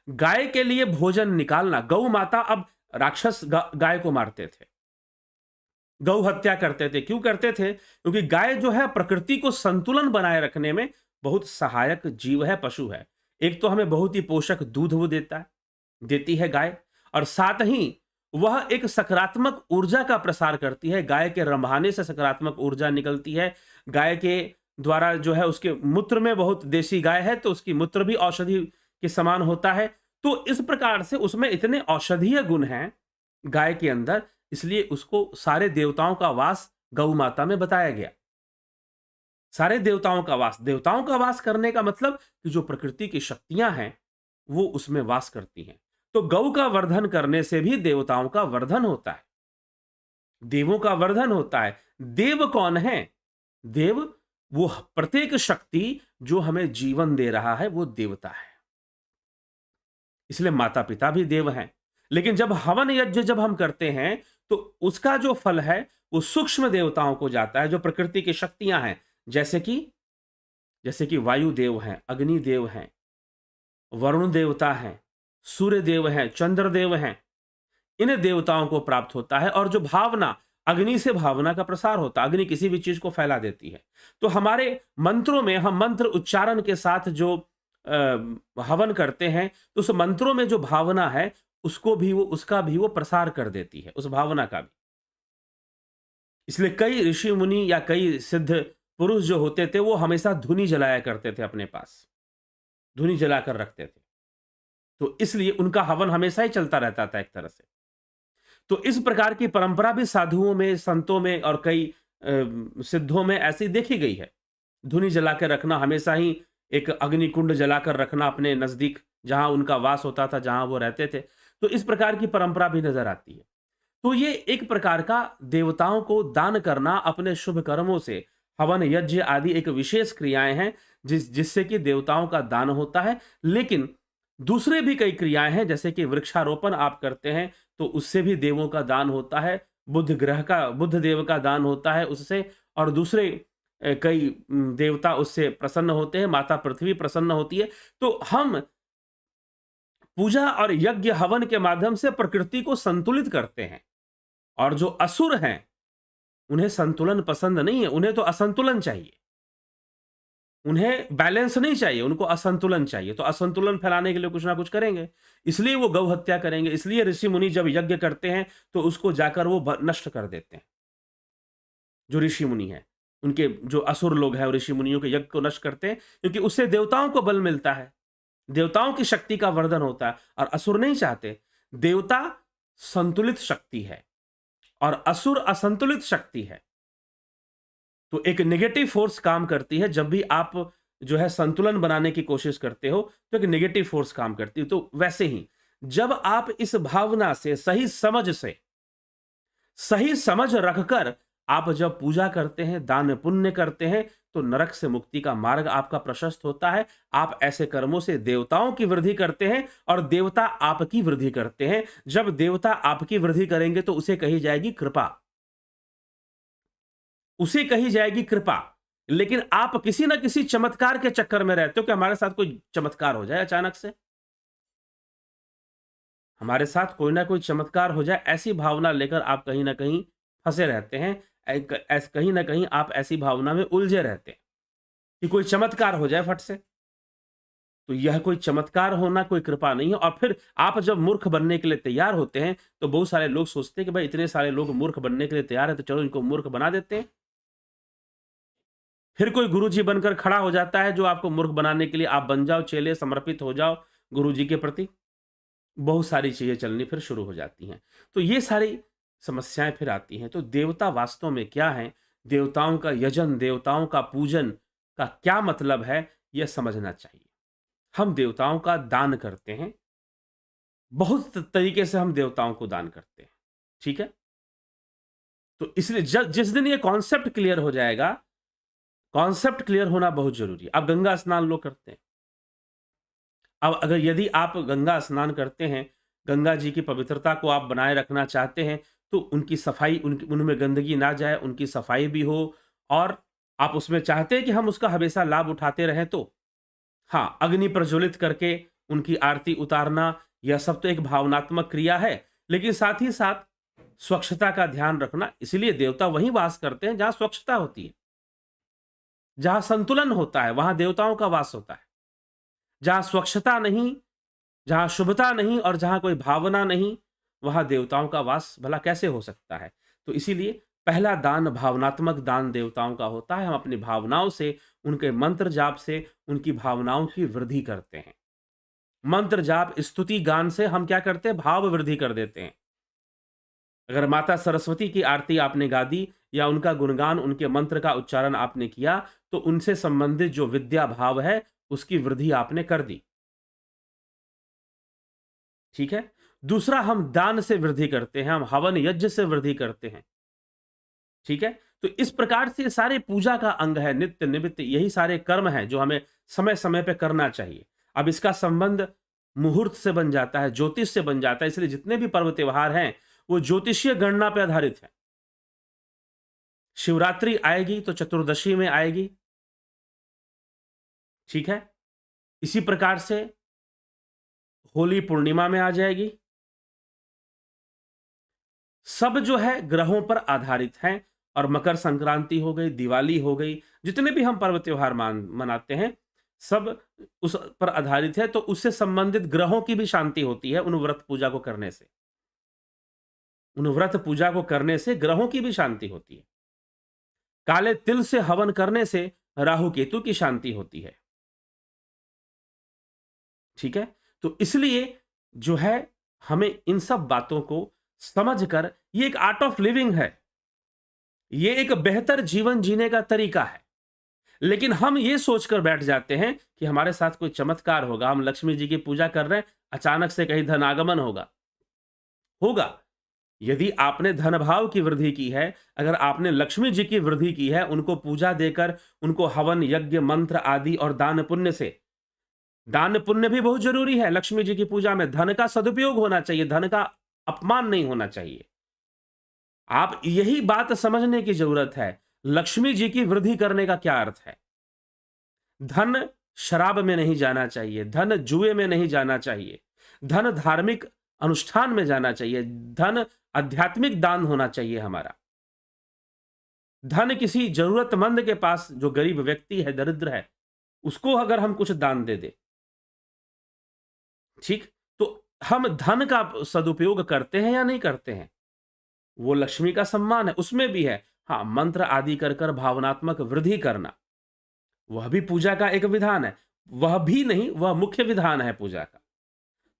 गाय के लिए भोजन निकालना, गौ माता अब राक्षस गाय को मारते थे, गौ हत्या करते थे। क्यों करते थे? क्योंकि गाय जो है प्रकृति को संतुलन बनाए रखने में बहुत सहायक जीव है, पशु है। एक तो हमें बहुत ही पोषक दूध वो देती है गाय, और साथ ही वह एक सकारात्मक ऊर्जा का प्रसार करती है। गाय के रंभाने से सकारात्मक ऊर्जा निकलती है। गाय के द्वारा जो है, उसके मूत्र में, बहुत देसी गाय है तो उसकी मूत्र भी औषधि के समान होता है। तो इस प्रकार से उसमें इतने औषधीय गुण हैं गाय के अंदर, इसलिए उसको सारे देवताओं का वास गौ माता में बताया गया। सारे देवताओं का वास, देवताओं का वास करने का मतलब कि जो प्रकृति की शक्तियां हैं वो उसमें वास करती हैं। तो गौ का वर्धन करने से भी देवताओं का वर्धन होता है, देवों का वर्धन होता है। देव कौन है? देव वो प्रत्येक शक्ति जो हमें जीवन दे रहा है, वो देवता है। इसलिए माता पिता भी देव हैं। लेकिन जब हवन यज्ञ जब हम करते हैं तो उसका जो फल है वो सूक्ष्म देवताओं को जाता है, जो प्रकृति की शक्तियां हैं, जैसे कि वायु देव हैं, अग्नि देव हैं, वरुण देवता हैं, सूर्य देव हैं, चंद्र देव हैं। इन देवताओं को प्राप्त होता है। और जो भावना, अग्नि से भावना का प्रसार होता है, अग्नि किसी भी चीज को फैला देती है। तो हमारे मंत्रों में हम मंत्र उच्चारण के साथ जो हवन करते हैं, तो उस मंत्रों में जो भावना है उसको भी वो, उसका भी वो प्रसार कर देती है, उस भावना का भी। इसलिए कई ऋषि मुनि या कई सिद्ध पुरुष जो होते थे वो हमेशा धुनी जलाया करते थे, अपने पास धुनी जलाकर रखते थे। तो इसलिए उनका हवन हमेशा ही चलता रहता था एक तरह से। तो इस प्रकार की परंपरा भी साधुओं में, संतों में और कई सिद्धों में ऐसी देखी गई है। धुनी जलाकर रखना, हमेशा ही एक अग्निकुंड जलाकर रखना अपने नजदीक, जहां उनका वास होता था, जहां वो रहते थे। तो इस प्रकार की परंपरा भी नजर आती है। तो ये एक प्रकार का देवताओं को दान करना, अपने शुभ कर्मों से, हवन यज्ञ आदि एक विशेष क्रियाएं हैं जिससे कि देवताओं का दान होता है। लेकिन दूसरे भी कई क्रियाएं हैं, जैसे कि वृक्षारोपण आप करते हैं तो उससे भी देवों का दान होता है, बुद्ध देव का दान होता है उससे, और दूसरे कई देवता उससे प्रसन्न होते हैं, माता पृथ्वी प्रसन्न होती है। तो हम पूजा और यज्ञ हवन के माध्यम से प्रकृति को संतुलित करते हैं। और जो असुर हैं उन्हें संतुलन पसंद नहीं है, उन्हें तो असंतुलन चाहिए, उन्हें बैलेंस नहीं चाहिए, उनको असंतुलन चाहिए। तो असंतुलन फैलाने के लिए कुछ ना कुछ करेंगे, इसलिए वो गौ हत्या करेंगे। इसलिए ऋषि मुनि जब यज्ञ करते हैं तो उसको जाकर वो नष्ट कर देते हैं, जो ऋषि मुनि है। उनके जो असुर लोग हैं, ऋषि मुनियों के यज्ञ को नष्ट करते हैं, क्योंकि उससे देवताओं को बल मिलता है, देवताओं की शक्ति का वर्धन होता है। और असुर नहीं चाहते। देवता संतुलित शक्ति है और असुर असंतुलित शक्ति है। तो एक नेगेटिव फोर्स काम करती है। जब भी आप जो है संतुलन बनाने की कोशिश करते हो तो एक नेगेटिव फोर्स काम करती है। तो वैसे ही जब आप इस भावना से, सही समझ से, सही समझ रखकर आप जब पूजा करते हैं, दान पुण्य करते हैं, तो नरक से मुक्ति का मार्ग आपका प्रशस्त होता है। आप ऐसे कर्मों से देवताओं की वृद्धि करते हैं और देवता आपकी वृद्धि करते हैं। जब देवता आपकी वृद्धि करेंगे तो उसे कही जाएगी कृपा, उसे कही जाएगी कृपा। लेकिन आप किसी ना किसी चमत्कार के चक्कर में रहते हो कि हमारे साथ कोई चमत्कार हो जाए, अचानक से हमारे साथ कोई ना कोई चमत्कार हो जाए, ऐसी भावना लेकर आप कहीं ना कहीं फंसे रहते हैं। कहीं ना कहीं आप ऐसी भावना में उलझे रहते हैं कि कोई चमत्कार हो जाए फट से। तो यह कोई चमत्कार होना कोई कृपा नहीं है। और फिर आप जब मूर्ख बनने के लिए तैयार होते हैं तो बहुत सारे लोग सोचते हैं कि भाई इतने सारे लोग मूर्ख बनने के लिए तैयार है, तो चलो इनको मूर्ख बना देते हैं। फिर कोई गुरुजी बनकर खड़ा हो जाता है जो आपको मूर्ख बनाने के लिए, आप बन जाओ चेले, समर्पित हो जाओ गुरुजी के प्रति। बहुत सारी चीजें चलनी फिर शुरू हो जाती हैं। तो ये सारी समस्याएं फिर आती हैं। तो देवता वास्तव में क्या है, देवताओं का यजन, देवताओं का पूजन का क्या मतलब है, यह समझना चाहिए। हम देवताओं का दान करते हैं, बहुत तरीके से हम देवताओं को दान करते हैं, ठीक है। तो इसलिए जिस दिन ये कॉन्सेप्ट क्लियर हो जाएगा, कॉन्सेप्ट क्लियर होना बहुत जरूरी है। अब गंगा स्नान लोग करते हैं। अब अगर यदि आप गंगा स्नान करते हैं, गंगा जी की पवित्रता को आप बनाए रखना चाहते हैं, तो उनकी सफाई, उनमें गंदगी ना जाए, उनकी सफाई भी हो, और आप उसमें चाहते हैं कि हम उसका हमेशा लाभ उठाते रहें, तो हाँ, अग्नि प्रज्वलित करके उनकी आरती उतारना, यह सब तो एक भावनात्मक क्रिया है। लेकिन साथ ही साथ स्वच्छता का ध्यान रखना। इसलिए देवता वहीं वास करते हैं जहां स्वच्छता होती है, जहां संतुलन होता है, वहां देवताओं का वास होता है। जहां स्वच्छता नहीं, जहां शुभता नहीं और जहां कोई भावना नहीं, वहां देवताओं का वास भला कैसे हो सकता है। तो इसीलिए पहला दान भावनात्मक दान देवताओं का होता है। हम अपनी भावनाओं से, उनके मंत्र जाप से उनकी भावनाओं की वृद्धि करते हैं। मंत्र जाप, स्तुति गान से हम क्या करते हैं, भाव वृद्धि कर देते हैं। अगर माता सरस्वती की आरती आपने गा दी या उनका गुणगान, उनके मंत्र का उच्चारण आपने किया, तो उनसे संबंधित जो विद्या भाव है उसकी वृद्धि आपने कर दी, ठीक है। दूसरा, हम दान से वृद्धि करते हैं, हम हवन यज्ञ से वृद्धि करते हैं, ठीक है। तो इस प्रकार से ये सारे पूजा का अंग है, नित्य निमित्त यही सारे कर्म हैं जो हमें समय समय पे करना चाहिए। अब इसका संबंध मुहूर्त से बन जाता है, ज्योतिष से बन जाता है। इसलिए जितने भी पर्व त्योहार हैं वो ज्योतिषीय गणना पे आधारित है। शिवरात्रि आएगी तो चतुर्दशी में आएगी, ठीक है। इसी प्रकार से होली पूर्णिमा में आ जाएगी। सब जो है ग्रहों पर आधारित हैं। और मकर संक्रांति हो गई, दिवाली हो गई, जितने भी हम पर्व त्योहार मनाते हैं, सब उस पर आधारित है। तो उससे संबंधित ग्रहों की भी शांति होती है उन व्रत पूजा को करने से। उन व्रत पूजा को करने से ग्रहों की भी शांति होती है। काले तिल से हवन करने से राहु केतु की शांति होती है, ठीक है। तो इसलिए जो है हमें इन सब बातों को समझकर, ये एक आर्ट ऑफ लिविंग है, ये एक बेहतर जीवन जीने का तरीका है। लेकिन हम ये सोचकर बैठ जाते हैं कि हमारे साथ कोई चमत्कार होगा, हम लक्ष्मी जी की पूजा कर रहे हैं, अचानक से कहीं धनागमन होगा। होगा, यदि आपने धन भाव की वृद्धि की है, अगर आपने लक्ष्मी जी की वृद्धि की है, उनको पूजा देकर, उनको हवन यज्ञ मंत्र आदि और दान पुण्य से, दान पुण्य भी बहुत जरूरी है। लक्ष्मी जी की पूजा में धन का सदुपयोग होना चाहिए, धन का अपमान नहीं होना चाहिए। आप यही बात समझने की जरूरत है। लक्ष्मी जी की वृद्धि करने का क्या अर्थ है। धन शराब में नहीं जाना चाहिए, धन जुए में नहीं जाना चाहिए, धन धार्मिक अनुष्ठान में जाना चाहिए, धन आध्यात्मिक दान होना चाहिए हमारा। धन किसी जरूरतमंद के पास, जो गरीब व्यक्ति है, दरिद्र है, उसको अगर हम कुछ दान दे दे, ठीक, तो हम धन का सदुपयोग करते हैं या नहीं करते हैं, वो लक्ष्मी का सम्मान है, उसमें भी है। हाँ, मंत्र आदि कर कर भावनात्मक वृद्धि करना, वह भी पूजा का एक विधान है। वह भी नहीं, वह मुख्य विधान है पूजा का।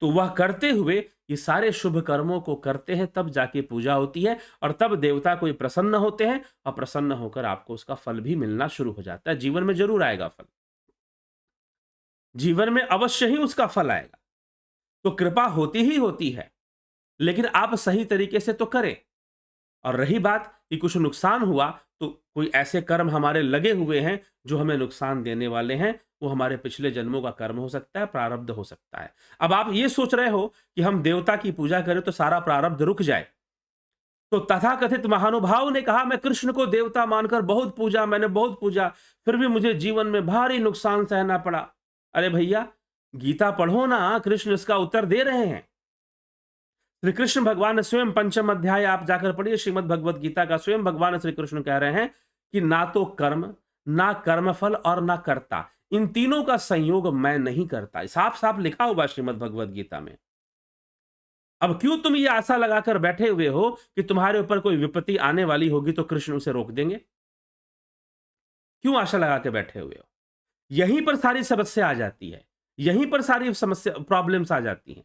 तो वह करते हुए ये सारे शुभ कर्मों को करते हैं, तब जाके पूजा होती है और तब देवता कोई प्रसन्न होते हैं और प्रसन्न होकर आपको उसका फल भी मिलना शुरू हो जाता है। जीवन में ज़रूर आएगा फल। जीवन में अवश्य ही उसका फल आएगा। तो कृपा होती ही होती है, लेकिन आप सही तरीके से तो करें। और रही बात कि कुछ नुकसान हुआ, तो कोई ऐसे कर्म हमारे लगे हुए हैं जो हमें नुकसान देने वाले हैं, वो हमारे पिछले जन्मों का कर्म हो सकता है, प्रारब्ध हो सकता है। अब आप ये सोच रहे हो कि हम देवता की पूजा करें तो सारा प्रारब्ध रुक जाए। तो तथाकथित महानुभाव ने कहा, मैं कृष्ण को देवता मानकर बहुत पूजा, मैंने बहुत पूजा, फिर भी मुझे जीवन में भारी नुकसान सहना पड़ा। अरे भैया, गीता पढ़ो ना, कृष्ण इसका उत्तर दे रहे हैं। श्री कृष्ण भगवान ने स्वयं पंचम अध्याय आप जाकर पढ़िए श्रीमद् भगवत गीता का। स्वयं भगवान श्री कृष्ण कह रहे हैं कि ना तो कर्म, ना कर्मफल और ना कर्ता, इन तीनों का संयोग मैं नहीं करता। साफ साफ लिखा हुआ श्रीमद् भगवत गीता में। अब क्यों तुम ये आशा लगाकर बैठे हुए हो कि तुम्हारे ऊपर कोई विपत्ति आने वाली होगी तो कृष्ण उसे रोक देंगे? क्यों आशा लगा के बैठे हुए हो? यहीं पर सारी समस्या आ जाती है, यहीं पर सारी समस्या प्रॉब्लम्स आ जाती हैं।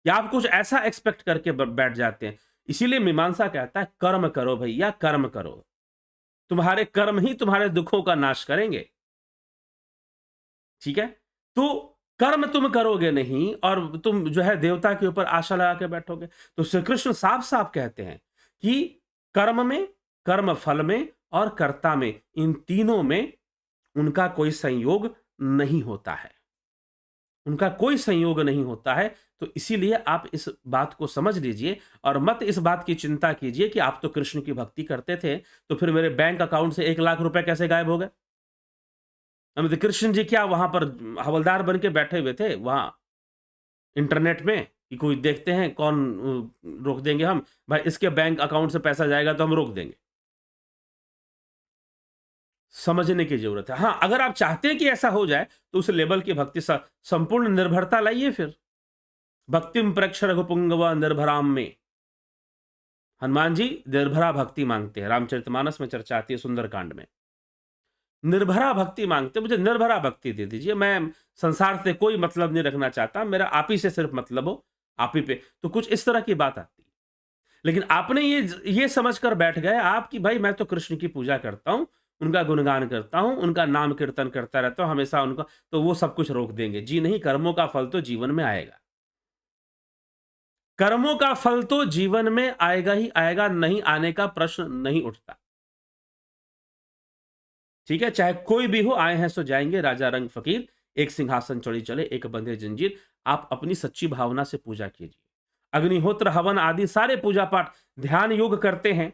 या आप कुछ ऐसा एक्सपेक्ट करके बैठ जाते हैं। इसीलिए मीमांसा कहता है, कर्म करो भैया, कर्म करो। तुम्हारे कर्म ही तुम्हारे दुखों का नाश करेंगे। ठीक है? तो कर्म तुम करोगे नहीं और तुम जो है देवता के ऊपर आशा लगा के बैठोगे। तो श्री कृष्ण साफ साफ कहते हैं कि कर्म में, कर्म फल में और कर्ता में, इन तीनों में उनका कोई संयोग नहीं होता है। उनका कोई संयोग नहीं होता है। तो इसीलिए आप इस बात को समझ लीजिए और मत इस बात की चिंता कीजिए कि आप तो कृष्ण की भक्ति करते थे, तो फिर मेरे बैंक अकाउंट से 1 लाख रुपए कैसे गायब हो गए? तो कृष्ण जी क्या वहां पर हवलदार बन के बैठे हुए थे वहां इंटरनेट में कि कोई देखते हैं कौन रोक देंगे हम, भाई इसके बैंक अकाउंट से पैसा जाएगा तो हम रोक देंगे। समझने की जरूरत है। हाँ, अगर आप चाहते हैं कि ऐसा हो जाए तो उस लेवल की भक्ति संपूर्ण निर्भरता लाइए। फिर भक्तिम प्रेक्ष रघुपुंगव निर्भराम में हनुमान जी निर्भरा भक्ति मांगते हैं। रामचरितमानस में चर्चा आती है सुंदरकांड में। निर्भरा भक्ति मांगते, मुझे निर्भरा भक्ति दे दीजिए, मैं संसार से कोई मतलब नहीं रखना चाहता, मेरा आप ही से सिर्फ मतलब हो, आप ही पे। तो कुछ इस तरह की बात आती है। लेकिन आपने ये समझ कर बैठ गए आप कि भाई मैं तो कृष्ण की पूजा करता हूं, उनका गुणगान करता हूं, उनका नाम कीर्तन करता रहता हूं हमेशा उनका, तो वो सब कुछ रोक देंगे। जी नहीं, कर्मों का फल तो जीवन में आएगा। कर्मों का फल तो जीवन में आएगा ही आएगा, नहीं आने का प्रश्न नहीं उठता। ठीक है, चाहे कोई भी हो, आए हैं सो जाएंगे, राजा रंग फकीर, एक सिंहासन चढ़ी चले, एक बंधे जंजीर। आप अपनी सच्ची भावना से पूजा कीजिए। अग्निहोत्र, हवन आदि सारे पूजा पाठ, ध्यान योग करते हैं।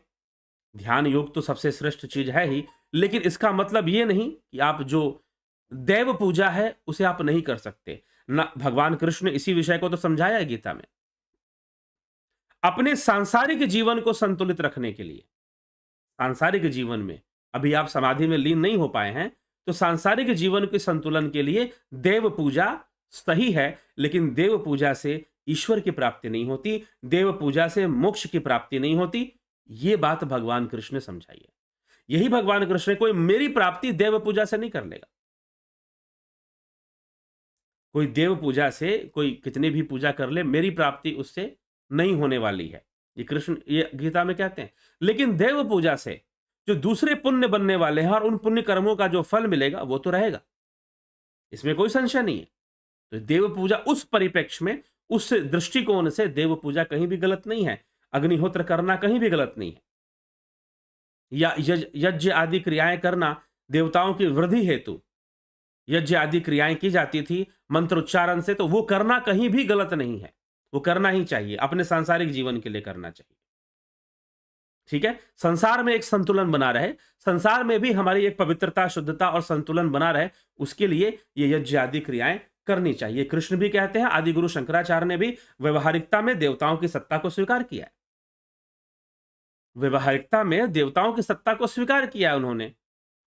ध्यान योग तो सबसे श्रेष्ठ चीज है ही, लेकिन इसका मतलब ये नहीं कि आप जो देव पूजा है उसे आप नहीं कर सकते ना। भगवान कृष्ण ने इसी विषय को तो समझाया है गीता में। अपने सांसारिक जीवन को संतुलित रखने के लिए, सांसारिक जीवन में अभी आप समाधि में लीन नहीं हो पाए हैं, तो सांसारिक जीवन के संतुलन के लिए देव पूजा सही है, लेकिन देव पूजा से ईश्वर की प्राप्ति नहीं होती, देव पूजा से मोक्ष की प्राप्ति नहीं होती। ये बात भगवान कृष्ण ने समझाई है। यही भगवान कृष्ण, कोई मेरी प्राप्ति देव पूजा से नहीं कर लेगा। कोई देव पूजा से कोई कितनी भी पूजा कर ले, मेरी प्राप्ति उससे नहीं होने वाली है। ये कृष्ण ये गीता में कहते हैं। लेकिन देव पूजा से जो दूसरे पुण्य बनने वाले हैं और उन पुण्य कर्मों का जो फल मिलेगा वो तो रहेगा, इसमें कोई संशय नहीं है। तो देव पूजा उस परिप्रेक्ष्य में, उस दृष्टिकोण से देव पूजा कहीं भी गलत नहीं है। अग्निहोत्र करना कहीं भी गलत नहीं है, या यज्ञ आदि क्रियाएं करना देवताओं की वृद्धि हेतु यज्ञ आदि क्रियाएं की जाती थी मंत्र उच्चारण से, तो वो करना कहीं भी गलत नहीं है। वो करना ही चाहिए, अपने सांसारिक जीवन के लिए करना चाहिए। ठीक है, संसार में एक संतुलन बना रहे, संसार में भी हमारी एक पवित्रता, शुद्धता और संतुलन बना रहे, उसके लिए ये यज्ञ आदि क्रियाएं करनी चाहिए। कृष्ण भी कहते हैं, आदि गुरु शंकराचार्य ने भी व्यवहारिकता में देवताओं की सत्ता को स्वीकार किया है। व्यवहारिकता में देवताओं की सत्ता को स्वीकार किया है उन्होंने।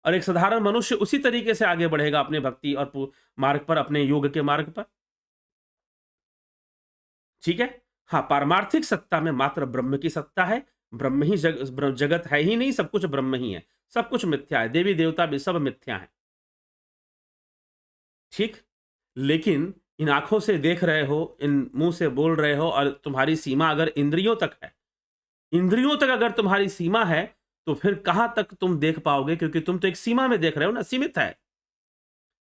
और एक साधारण मनुष्य उसी तरीके से आगे बढ़ेगा अपने भक्ति और मार्ग पर, अपने योग के मार्ग पर। ठीक है, हाँ, पारमार्थिक सत्ता में मात्र ब्रह्म की सत्ता है, ब्रह्म ही जगत है ही नहीं, सब कुछ ब्रह्म ही है, सब कुछ मिथ्या है, देवी देवता भी सब मिथ्या है। ठीक? लेकिन इन आंखों से देख रहे हो, इन मुंह से बोल रहे हो, और तुम्हारी सीमा अगर इंद्रियों तक है, इंद्रियों तक अगर तुम्हारी सीमा है, तो फिर कहां तक तुम देख पाओगे? क्योंकि तुम तो एक सीमा में देख रहे हो ना, सीमित है।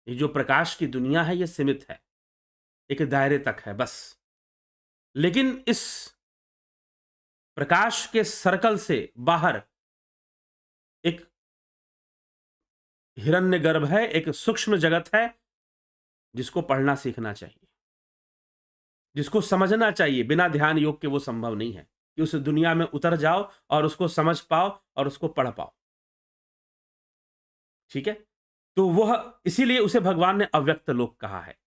ये जो प्रकाश की दुनिया है, ये सीमित है, एक दायरे तक है बस। लेकिन इस प्रकाश के सर्कल से बाहर एक हिरण्यगर्भ है, एक सूक्ष्म जगत है, जिसको पढ़ना सीखना चाहिए, जिसको समझना चाहिए। बिना ध्यान योग के वो संभव नहीं है कि उस दुनिया में उतर जाओ और उसको समझ पाओ और उसको पढ़ पाओ। ठीक है? तो वह, इसीलिए उसे भगवान ने अव्यक्त लोक कहा है।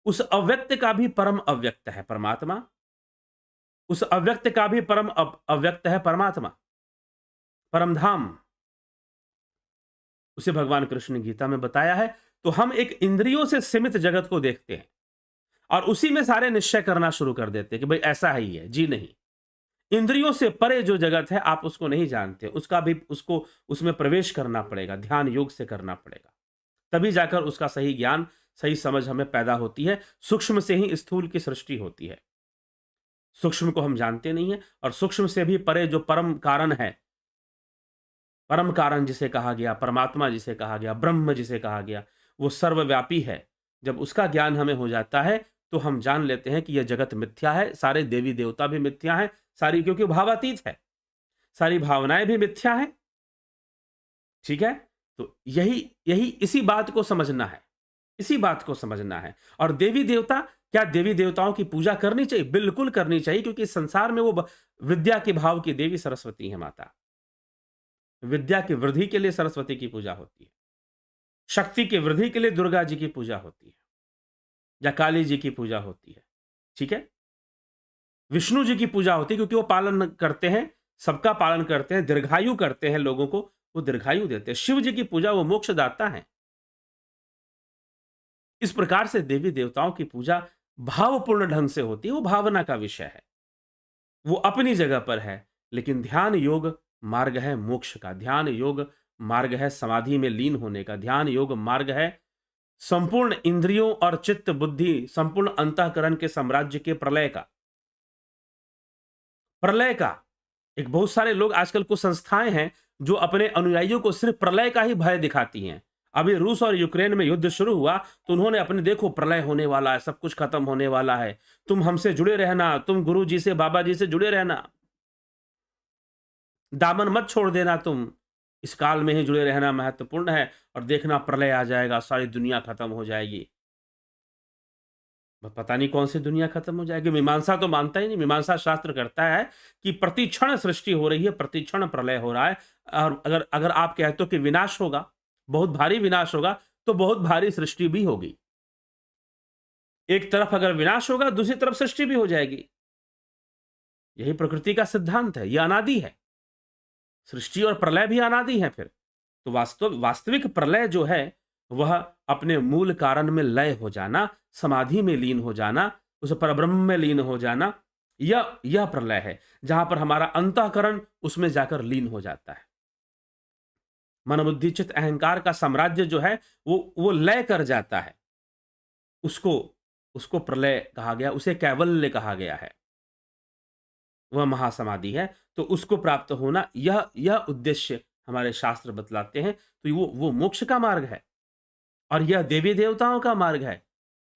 उस अव्यक्त का भी परम अव्यक्त है परमात्मा, उस अव्यक्त का भी परम अव्यक्त है परमात्मा, परम धाम। उसे भगवान कृष्ण ने गीता में बताया है। तो हम एक इंद्रियों से सीमित जगत को देखते हैं और उसी में सारे निश्चय करना शुरू कर देते हैं कि भाई ऐसा ही है। जी नहीं, इंद्रियों से परे जो जगत है आप उसको नहीं जानते, उसका भी उसको उसमें प्रवेश करना पड़ेगा, ध्यान योग से करना पड़ेगा, तभी जाकर उसका सही ज्ञान, सही समझ हमें पैदा होती है। सूक्ष्म से ही स्थूल की सृष्टि होती है। सूक्ष्म को हम जानते नहीं है, और सूक्ष्म से भी परे जो परम कारण है, परम कारण जिसे कहा गया, परमात्मा जिसे कहा गया, ब्रह्म जिसे कहा गया, वो सर्वव्यापी है। जब उसका ज्ञान हमें हो जाता है तो हम जान लेते हैं कि यह जगत मिथ्या है, सारे देवी देवता भी मिथ्या हैं, सारी, क्योंकि भावातीत है, सारी भावनाएं भी मिथ्या हैं। ठीक है? तो यही यही इसी बात को समझना है, इसी बात को समझना है। और देवी देवता, क्या देवी देवताओं की पूजा करनी चाहिए? बिल्कुल करनी चाहिए, क्योंकि इस संसार में वो विद्या के भाव की देवी सरस्वती है माता। विद्या की वृद्धि के लिए सरस्वती की पूजा होती है, शक्ति की वृद्धि के लिए दुर्गा जी की पूजा होती है, या काली जी की पूजा होती है। ठीक है? विष्णु जी की पूजा होती है, क्योंकि वो पालन करते हैं, सबका पालन करते हैं, दीर्घायु करते हैं, लोगों को वो दीर्घायु देते हैं। शिव जी की पूजा, वो मोक्षदाता है। इस प्रकार से देवी देवताओं की पूजा भावपूर्ण ढंग से होती है, वो भावना का विषय है, वो अपनी जगह पर है। लेकिन ध्यान योग मार्ग है मोक्ष का, ध्यान योग मार्ग है समाधि में लीन होने का, ध्यान योग मार्ग है संपूर्ण इंद्रियों और चित्त बुद्धि, संपूर्ण अंतःकरण के साम्राज्य के प्रलय का, प्रलय का। एक बहुत सारे लोग आजकल कुछ संस्थाएं हैं जो अपने अनुयायियों को सिर्फ प्रलय का ही भय दिखाती हैं। अभी रूस और यूक्रेन में युद्ध शुरू हुआ तो उन्होंने अपने, देखो प्रलय होने वाला है, सब कुछ खत्म होने वाला है, तुम हमसे जुड़े रहना, तुम गुरु जी से, बाबा जी से जुड़े रहना, दामन मत छोड़ देना, तुम इस काल में ही जुड़े रहना महत्वपूर्ण है, और देखना प्रलय आ जाएगा, सारी दुनिया खत्म हो जाएगी। पता नहीं कौन सी दुनिया खत्म हो जाएगी। मीमांसा तो मानता ही नहीं। मीमांसा शास्त्र करता है कि प्रतिक्षण सृष्टि हो रही है, प्रतिक्षण प्रलय हो रहा है। और अगर अगर आप कहते हो कि विनाश होगा, बहुत भारी विनाश होगा, तो बहुत भारी सृष्टि भी होगी। एक तरफ अगर विनाश होगा, दूसरी तरफ सृष्टि भी हो जाएगी। यही प्रकृति का सिद्धांत है, यह अनादि है। सृष्टि और प्रलय भी अनादि है। फिर तो वास्तविक प्रलय जो है, वह अपने मूल कारण में लय हो जाना, समाधि में लीन हो जाना, उस परब्रह्म में लीन हो जाना, यह प्रलय है, जहां पर हमारा अंतःकरण उसमें जाकर लीन हो जाता है। मन बुद्धि चित्त अहंकार का साम्राज्य जो है, वो लय कर जाता है। उसको उसको प्रलय कहा गया, उसे कैवल्य कहा गया है, वह महासमाधि है। तो उसको प्राप्त होना, यह उद्देश्य हमारे शास्त्र बतलाते हैं। तो वो मोक्ष का मार्ग है, और यह देवी देवताओं का मार्ग है।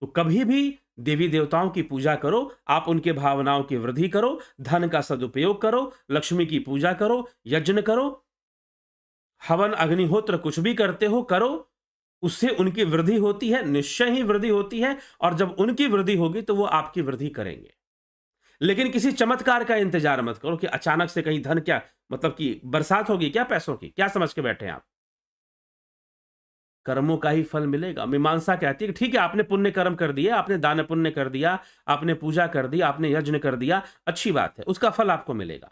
तो कभी भी देवी देवताओं की पूजा करो, आप उनके भावनाओं की वृद्धि करो, धन का सदुपयोग करो, लक्ष्मी की पूजा करो, यज्ञ करो, हवन अग्निहोत्र कुछ भी करते हो करो, उससे उनकी वृद्धि होती है, निश्चय ही वृद्धि होती है। और जब उनकी वृद्धि होगी तो वो आपकी वृद्धि करेंगे। लेकिन किसी चमत्कार का इंतजार मत करो कि अचानक से कहीं धन, क्या मतलब कि बरसात होगी क्या पैसों की, क्या समझ के बैठे हैं आप? कर्मों का ही फल मिलेगा। मीमांसा कहती है कि ठीक है, आपने पुण्य कर्म कर दिया, आपने दान पुण्य कर दिया, आपने पूजा कर दी, आपने यज्ञ कर दिया, अच्छी बात है, उसका फल आपको मिलेगा।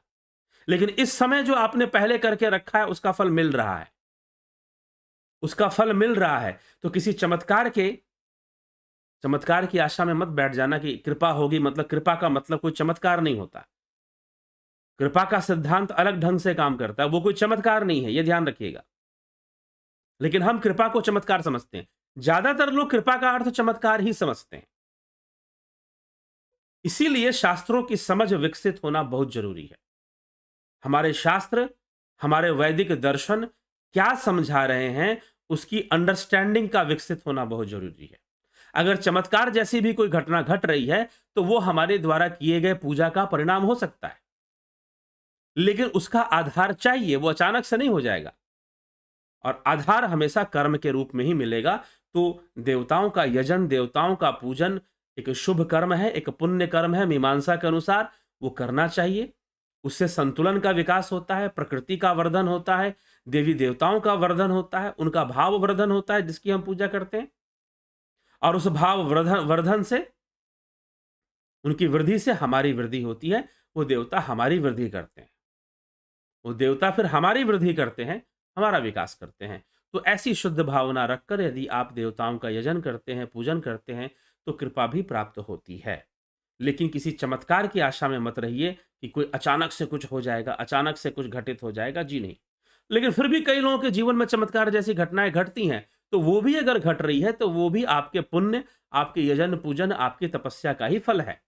लेकिन इस समय जो आपने पहले करके रखा है, उसका फल मिल रहा है, उसका फल मिल रहा है। तो किसी चमत्कार की आशा में मत बैठ जाना कि कृपा होगी, मतलब कृपा का मतलब कोई चमत्कार नहीं होता। कृपा का सिद्धांत अलग ढंग से काम करता है, वो कोई चमत्कार नहीं है, ये ध्यान रखिएगा। लेकिन हम कृपा को चमत्कार समझते हैं। ज्यादातर लोग कृपा का अर्थ चमत्कार ही समझते हैं। इसीलिए शास्त्रों की समझ विकसित होना बहुत जरूरी है। हमारे शास्त्र, हमारे वैदिक दर्शन क्या समझा रहे हैं, उसकी अंडरस्टैंडिंग का विकसित होना बहुत जरूरी है। अगर चमत्कार जैसी भी कोई घटना घट रही है, तो वो हमारे द्वारा किए गए पूजा का परिणाम हो सकता है, लेकिन उसका आधार चाहिए, वो अचानक से नहीं हो जाएगा। और आधार हमेशा कर्म के रूप में ही मिलेगा। तो देवताओं का यजन, देवताओं का पूजन एक शुभ कर्म है, एक पुण्य कर्म है। मीमांसा के अनुसार वो करना चाहिए। उससे संतुलन का विकास होता है, प्रकृति का वर्धन होता है, देवी देवताओं का वर्धन होता है, उनका भाव वर्धन होता है जिसकी हम पूजा करते हैं। और उस भाव वर्धन वर्धन से, उनकी वृद्धि से हमारी वृद्धि होती है। वो देवता हमारी वृद्धि करते हैं, वो देवता फिर हमारी वृद्धि करते हैं, हमारा विकास करते हैं। तो ऐसी शुद्ध भावना रखकर यदि आप देवताओं का यजन करते हैं, पूजन करते हैं, तो कृपा भी प्राप्त होती है। लेकिन किसी चमत्कार की आशा में मत रहिए कि कोई अचानक से कुछ हो जाएगा, अचानक से कुछ घटित हो जाएगा, जी नहीं। लेकिन फिर भी कई लोगों के जीवन में चमत्कार जैसी घटनाएं घटती हैं, तो वो भी अगर घट रही है, तो वो भी आपके पुण्य, आपके यजन पूजन, आपकी तपस्या का ही फल है,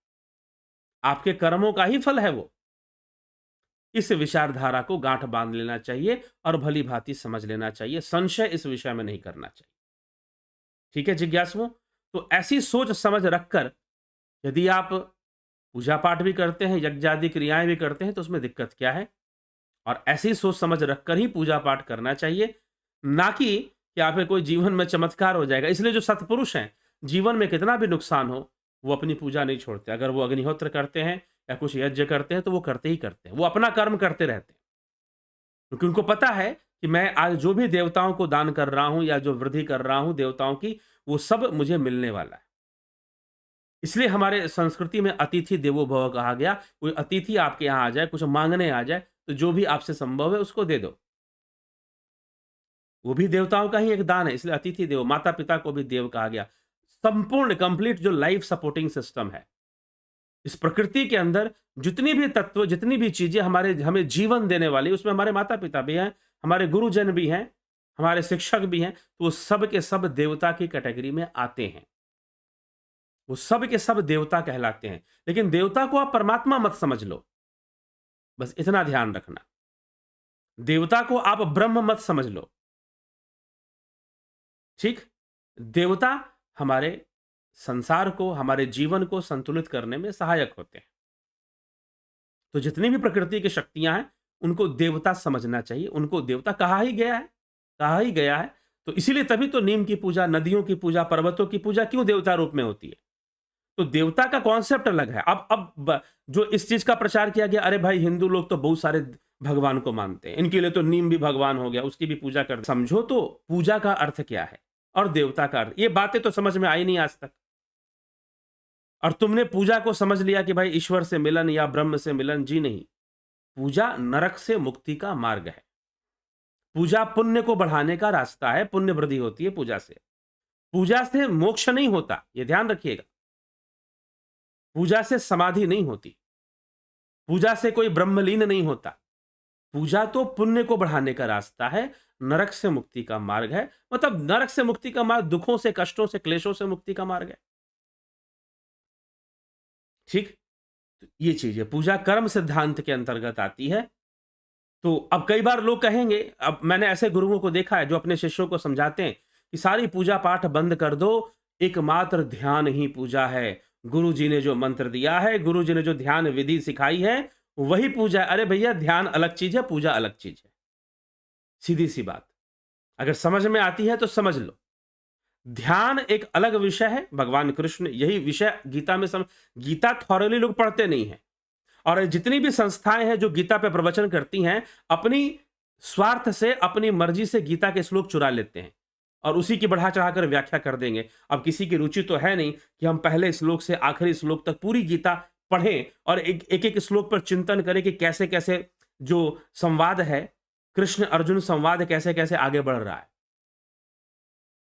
आपके कर्मों का ही फल है वो। इस विचारधारा को गांठ बांध लेना चाहिए और भली भांति समझ लेना चाहिए। संशय इस विषय में नहीं करना चाहिए। ठीक है जिज्ञासुओं? तो ऐसी सोच समझ रखकर यदि आप पूजा पाठ भी करते हैं, यज्ञ आदि क्रियाएं भी करते हैं, तो उसमें दिक्कत क्या है? और ऐसी सोच समझ रखकर ही पूजा पाठ करना चाहिए, ना कि आप कोई जीवन में चमत्कार हो जाएगा। इसलिए जो सत्पुरुष हैं, जीवन में कितना भी नुकसान हो, वो अपनी पूजा नहीं छोड़ते। अगर वो अग्निहोत्र करते हैं या कुछ यज्ञ करते हैं, तो वो करते ही करते हैं, वो अपना कर्म करते रहते हैं। क्योंकि उनको पता है कि मैं आज जो भी देवताओं को दान कर रहा हूं या जो वृद्धि कर रहा हूं देवताओं की, वो सब मुझे मिलने वाला है। इसलिए हमारे संस्कृति में अतिथि देवो भव कहा गया। कोई अतिथि आपके यहाँ आ जाए, कुछ मांगने आ जाए, तो जो भी आपसे संभव है उसको दे दो। वो भी देवताओं का ही एक दान है, इसलिए अतिथि देवो। माता पिता को भी देव कहा गया। संपूर्ण कंप्लीट जो लाइफ सपोर्टिंग सिस्टम है, इस प्रकृति के अंदर जितनी भी तत्व, जितनी भी चीजें हमें जीवन देने वाली, उसमें हमारे माता पिता भी हैं, हमारे गुरुजन भी हैं, हमारे शिक्षक भी हैं। तो वो सब के सब देवता की कैटेगरी में आते हैं, वो सब के सब देवता कहलाते हैं। लेकिन देवता को आप परमात्मा मत समझ लो, बस इतना ध्यान रखना। देवता को आप ब्रह्म मत समझ लो। ठीक? देवता हमारे संसार को, हमारे जीवन को संतुलित करने में सहायक होते हैं। तो जितनी भी प्रकृति की शक्तियां हैं, उनको देवता समझना चाहिए। उनको देवता कहा ही गया है, कहा ही गया है। तो इसीलिए तभी तो नीम की पूजा, नदियों की पूजा, पर्वतों की पूजा क्यों देवता रूप में होती है? तो देवता का कॉन्सेप्ट अलग है। जो इस चीज का प्रचार किया गया, अरे भाई हिंदू लोग तो बहुत सारे भगवान को मानते हैं, इनके लिए तो नीम भी भगवान हो गया, उसकी भी पूजा कर। समझो तो पूजा का अर्थ क्या है और देवता का अर्थ। ये बातें तो समझ में आई नहीं आज तक। और तुमने पूजा को समझ लिया कि भाई ईश्वर से मिलन या ब्रह्म से मिलन, जी नहीं। पूजा नरक से मुक्ति का मार्ग है। पूजा पुण्य को बढ़ाने का रास्ता है, पुण्य वृद्धि होती है पूजा से। पूजा से मोक्ष नहीं होता, यह ध्यान रखिएगा। पूजा से समाधि नहीं होती, पूजा से कोई ब्रह्मलीन नहीं होता। पूजा तो पुण्य को बढ़ाने का रास्ता है, नरक से मुक्ति का मार्ग है। मतलब नरक से मुक्ति का मार्ग दुखों से, कष्टों से, क्लेशों से मुक्ति का मार्ग है। ठीक? तो ये चीज है, पूजा कर्म सिद्धांत के अंतर्गत आती है। तो अब कई बार लोग कहेंगे, अब मैंने ऐसे गुरुओं को देखा है जो अपने शिष्यों को समझाते हैं कि सारी पूजा पाठ बंद कर दो, एकमात्र ध्यान ही पूजा है। गुरु जी ने जो मंत्र दिया है, गुरु जी ने जो ध्यान विधि सिखाई है, वही पूजा है। अरे भैया, ध्यान अलग चीज है, पूजा अलग चीज है। सीधी सी बात। अगर समझ में आती है तो समझ लो। ध्यान एक अलग विषय है। भगवान कृष्ण यही विषय गीता में गीता थॉरली लोग पढ़ते नहीं है। और जितनी भी संस्थाएं हैं जो गीता पे प्रवचन करती हैं, अपनी स्वार्थ से, अपनी मर्जी से गीता के श्लोक चुरा लेते हैं और उसी की बढ़ा चढ़ाकर व्याख्या कर देंगे। अब किसी की रुचि तो है नहीं कि हम पहले श्लोक से आखिरी श्लोक तक पूरी गीता पढ़ें और एक एक श्लोक पर चिंतन करें कि कैसे कैसे जो संवाद है, कृष्ण अर्जुन संवाद कैसे कैसे आगे बढ़ रहा है,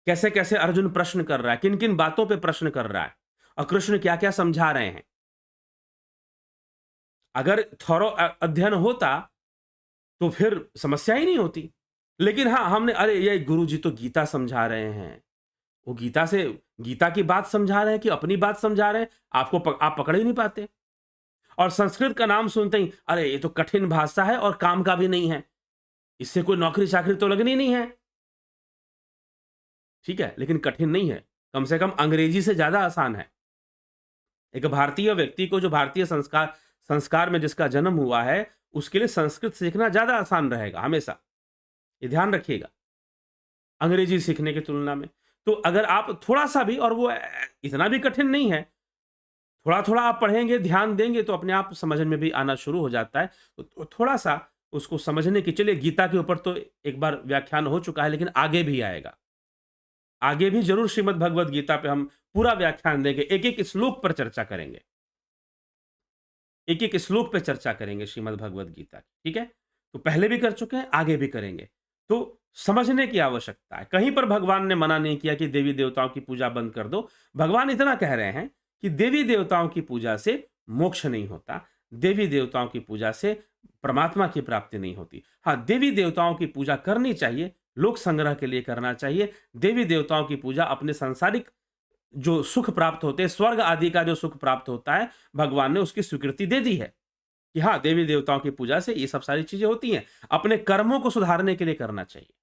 कैसे कैसे अर्जुन प्रश्न कर रहा है, किन किन बातों पे प्रश्न कर रहा है और कृष्ण क्या क्या समझा रहे हैं। अगर थॉरो अध्ययन होता तो फिर समस्या ही नहीं होती। लेकिन हाँ, हमने अरे ये गुरुजी तो गीता समझा रहे हैं। वो गीता की बात समझा रहे हैं कि अपनी बात समझा रहे हैं, आप पकड़ ही नहीं पाते। और संस्कृत का नाम सुनते ही अरे ये तो कठिन भाषा है और काम का भी नहीं है। इससे कोई नौकरी-चाकरी तो लगनी नहीं है। ठीक है, लेकिन कठिन नहीं है। कम से कम अंग्रेजी से ज़्यादा आसान है। एक भारतीय व्यक्ति को जो भारतीय संस्कार संस्कार में जिसका जन्म हुआ है, उसके लिए संस्कृत सीखना ज़्यादा आसान रहेगा हमेशा। ये ध्यान रखिएगा, अंग्रेजी सीखने की तुलना में। तो अगर आप थोड़ा-सा भी और वो इतना भी कठिन नहीं है, थोड़ा-थोड़ा आप पढ़ेंगे, ध्यान देंगे तो अपने आप समझ में भी आना शुरू हो जाता है। तो थोड़ा-सा उसको समझने की चलिए गीता के ऊपर तो एक बार व्याख्यान हो चुका है, लेकिन आगे भी आएगा। आगे भी ज़रूर श्रीमद् भगवत गीता पे हम पूरा व्याख्यान देंगे, एक-एक श्लोक पर चर्चा करेंगे। एक-एक श्लोक पे चर्चा करेंगे श्रीमद् भगवत गीता की, ठीक है? तो पहले भी कर चुके हैं, आगे भी करेंगे। तो समझने की आवश्यकता है। कहीं पर भगवान ने मना नहीं किया कि देवी-देवताओं की पूजा बंद कर दो। भगवान इतना कह रहे हैं कि देवी-देवताओं की पूजा से मोक्ष नहीं होता। देवी-देवताओं की पूजा से परमात्मा की प्राप्ति नहीं होती। हाँ, देवी-देवताओं की पूजा करनी चाहिए, लोक संग्रह के लिए करना चाहिए। देवी-देवताओं की पूजा अपने सांसारिक जो सुख प्राप्त होते हैं, स्वर्ग आदि का जो सुख प्राप्त होता है, भगवान ने उसकी स्वीकृति दे दी है कि हाँ, देवी देवताओं की पूजा से ये सब सारी चीजें होती हैं। अपने कर्मों को सुधारने के लिए करना चाहिए।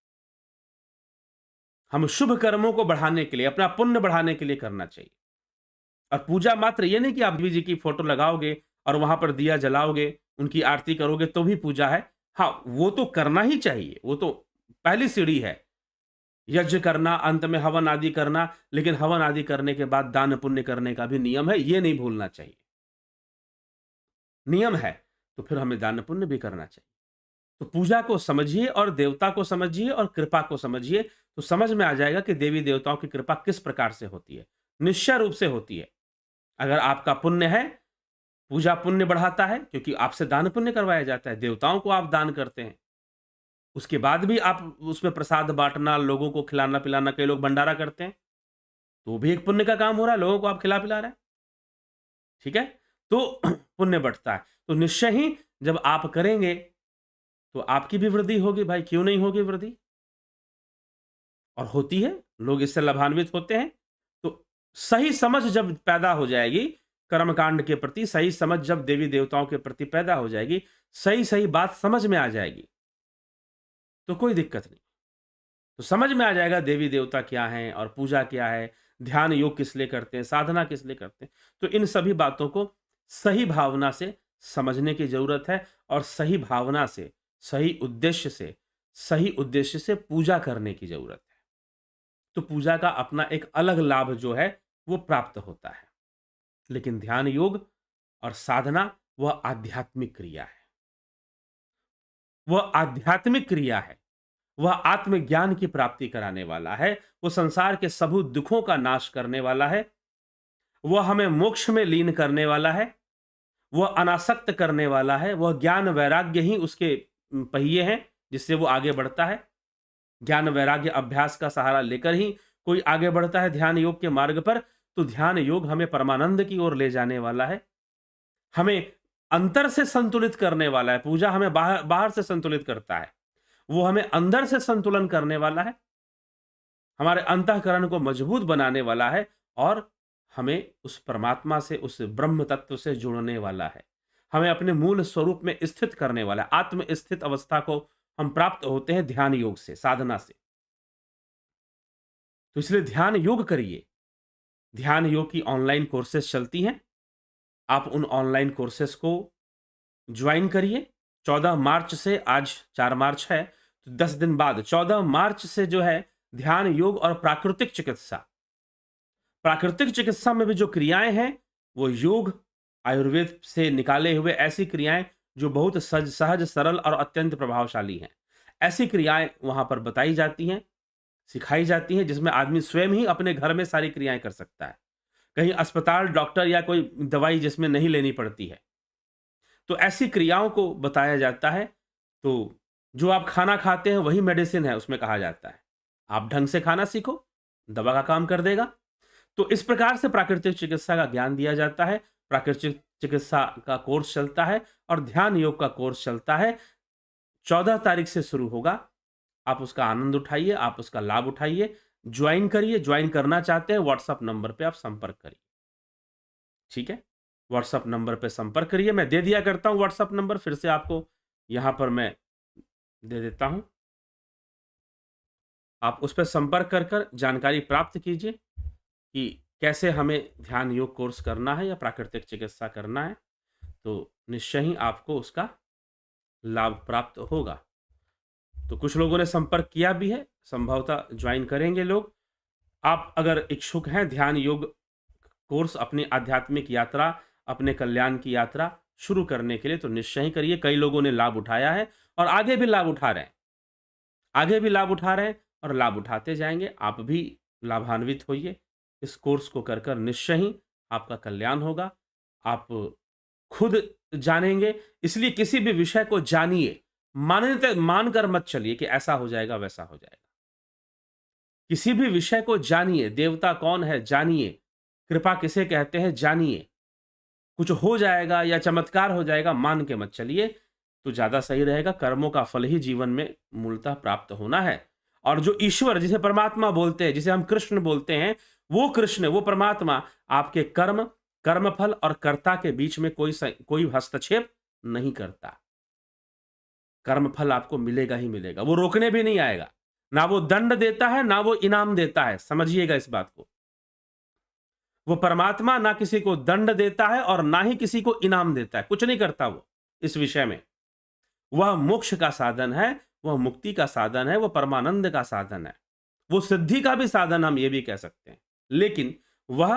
हम शुभ कर्मों को बढ़ाने के लिए, अपना पुण्य बढ़ाने के लिए करना चाहिए। और पूजा मात्र ये नहीं कि आप देवी जी की फोटो लगाओगे और वहां पर दिया जलाओगे, उनकी आरती करोगे तो भी पूजा है। हाँ, वो तो करना ही चाहिए, वो तो पहली सीढ़ी है। यज्ञ करना, अंत में हवन आदि करना, लेकिन हवन आदि करने के बाद दान पुण्य करने का भी नियम है, ये नहीं भूलना चाहिए। नियम है, तो फिर हमें दान पुण्य भी करना चाहिए। तो पूजा को समझिए और देवता को समझिए और कृपा को समझिए, तो समझ में आ जाएगा कि देवी देवताओं की कृपा किस प्रकार से होती है। निश्चय रूप से होती है। अगर आपका पुण्य है, पूजा पुण्य बढ़ाता है क्योंकि आपसे दान पुण्य करवाया जाता है, देवताओं को आप दान करते हैं। उसके बाद भी आप उसमें प्रसाद बाँटना, लोगों को खिलाना-पिलाना, कई लोग भंडारा करते हैं, तो वो भी एक पुण्य का काम हो रहा है, लोगों को आप खिला-पिला रहे हैं। ठीक है? तो पुण्य बढ़ता है। तो निश्चय ही जब आप करेंगे, तो आपकी भी वृद्धि होगी भाई, क्यों नहीं होगी वृद्धि? और होती है, लोग इससे लाभान्वित होते हैं। तो सही समझ जब पैदा हो जाएगी, कर्मकांड के प्रति सही समझ जब देवी-देवताओं के प्रति पैदा हो जाएगी, सही-सही बात समझ में आ जाएगी, तो कोई दिक्कत नहीं। तो समझ में आ जाएगा देवी-देवता क्या हैं और पूजा क्या है, ध्यान योग किस लिए करते हैं, साधना किस लिए करते हैं। तो इन सभी बातों को सही भावना से समझने की ज़रूरत है और सही उद्देश्य से पूजा करने की ज़रूरत है। तो पूजा का अपना एक अलग लाभ जो है, वो प्राप्त होता है। लेकिन ध्यान योग और साधना वह आध्यात्मिक क्रिया है। वह आध्यात्मिक क्रिया है। वह आत्मज्ञान की प्राप्ति कराने वाला है। वो संसार के सभी दुखों का नाश करने वाला है। वह हमें मोक्ष में लीन करने वाला है। वह अनासक्त करने वाला है। वह ज्ञान वैराग्य ही उसके पहिए हैं, जिससे वो आगे बढ़ता है। ज्ञान वैराग्य अभ्यास का सहारा लेकर ही कोई आगे बढ़ता है ध्यान योग के मार्ग पर। तो ध्यान योग हमें परमानंद की ओर ले जाने वाला है। हमें अंतर से संतुलित करने वाला है। पूजा हमें बाहर बाहर से संतुलित करता है। वो हमें अंदर से संतुलन करने वाला है। हमारे अंतःकरण को मजबूत बनाने वाला है और हमें उस परमात्मा से, उस ब्रह्म तत्व से जुड़ने वाला है। हमें अपने मूल स्वरूप में स्थित करने वाला है। आत्म स्थित अवस्था को हम प्राप्त होते हैं ध्यान योग से, साधना से। तो इसलिए ध्यान योग करिए। ध्यान योग की ऑनलाइन कोर्सेस चलती हैं। आप उन ऑनलाइन कोर्सेस को ज्वाइन करिए। 14 मार्च से, आज 4 मार्च है, तो 10 दिन बाद 14 मार्च से जो है ध्यान योग और प्राकृतिक चिकित्सा में भी जो क्रियाएं हैं, वो योग आयुर्वेद से निकाले हुए ऐसी क्रियाएं जो बहुत सहज सरल और अत्यंत प्रभावशाली हैं। ऐसी क्रियाएं वहां पर बताई जाती हैं, सिखाई जाती हैं, जिसमें आदमी स्वयं ही अपने घर में सारी क्रियाएं कर सकता है। कहीं अस्पताल, डॉक्टर या कोई दवाई जिसमें नहीं लेनी पड़ती है। तो ऐसी क्रियाओं को बताया जाता है। तो जो आप खाना खाते हैं वही मेडिसिन है, उसमें कहा जाता है। आप ढंग से खाना सीखो, दवा का काम कर देगा। तो इस प्रकार से प्राकृतिक चिकित्सा का ज्ञान दिया जाता है। प्राकृतिक चिकित्सा का कोर्स चलता है और ध्यान योग का कोर्स चलता है। 14 तारीख से शुरू होगा। आप उसका आनंद उठाइए, आप उसका लाभ उठाइए, ज्वाइन करिए। ज्वाइन करना चाहते हैं व्हाट्सएप नंबर पे आप संपर्क करिए। ठीक है? व्हाट्सएप नंबर पे संपर्क करिए। मैं दे दिया करता हूँ व्हाट्सएप नंबर, फिर से आपको यहाँ पर मैं दे देता हूँ। आप उस पे संपर्क कर जानकारी प्राप्त कीजिए कि कैसे हमें ध्यान योग कोर्स करना है या प्राकृतिक चिकित्सा करना है, तो निश्चय ही आपको उसका लाभ प्राप्त होगा। तो कुछ लोगों ने संपर्क किया भी है, संभवतः ज्वाइन करेंगे लोग। आप अगर इच्छुक हैं ध्यान योग कोर्स अपनी आध्यात्मिक यात्रा, अपने कल्याण की यात्रा शुरू करने के लिए, तो निश्चय ही करिए। कई लोगों ने लाभ उठाया है और आगे भी लाभ उठा रहे हैं। आगे भी लाभ उठा रहे हैं और लाभ उठाते जाएँगे। आप भी लाभान्वित होइए। इस कोर्स को कर निश्चय ही आपका कल्याण होगा। आप खुद जानेंगे, इसलिए किसी भी विषय को जानिए। मानकर मत चलिए कि ऐसा हो जाएगा, वैसा हो जाएगा। किसी भी विषय को जानिए, देवता कौन है जानिए, कृपा किसे कहते हैं जानिए। कुछ हो जाएगा या चमत्कार हो जाएगा मान के मत चलिए, तो ज़्यादा सही रहेगा। कर्मों का फल ही जीवन में मूलतः प्राप्त होना है। और जो ईश्वर, जिसे परमात्मा बोलते हैं, जिसे हम कृष्ण बोलते हैं, वो कृष्ण, वो परमात्मा आपके कर्म, कर्मफल और कर्ता के बीच में कोई हस्तक्षेप नहीं करता। कर्मफल आपको मिलेगा ही मिलेगा, वो रोकने भी नहीं आएगा। ना वो दंड देता है, ना वो इनाम देता है, समझिएगा इस बात को। वो परमात्मा ना किसी को दंड देता है और ना ही किसी को इनाम देता है, कुछ नहीं करता वो इस विषय में। वह मोक्ष का साधन है, वह मुक्ति का साधन है, वह परमानंद का साधन है, वो सिद्धि का भी साधन हम ये भी कह सकते हैं। लेकिन वह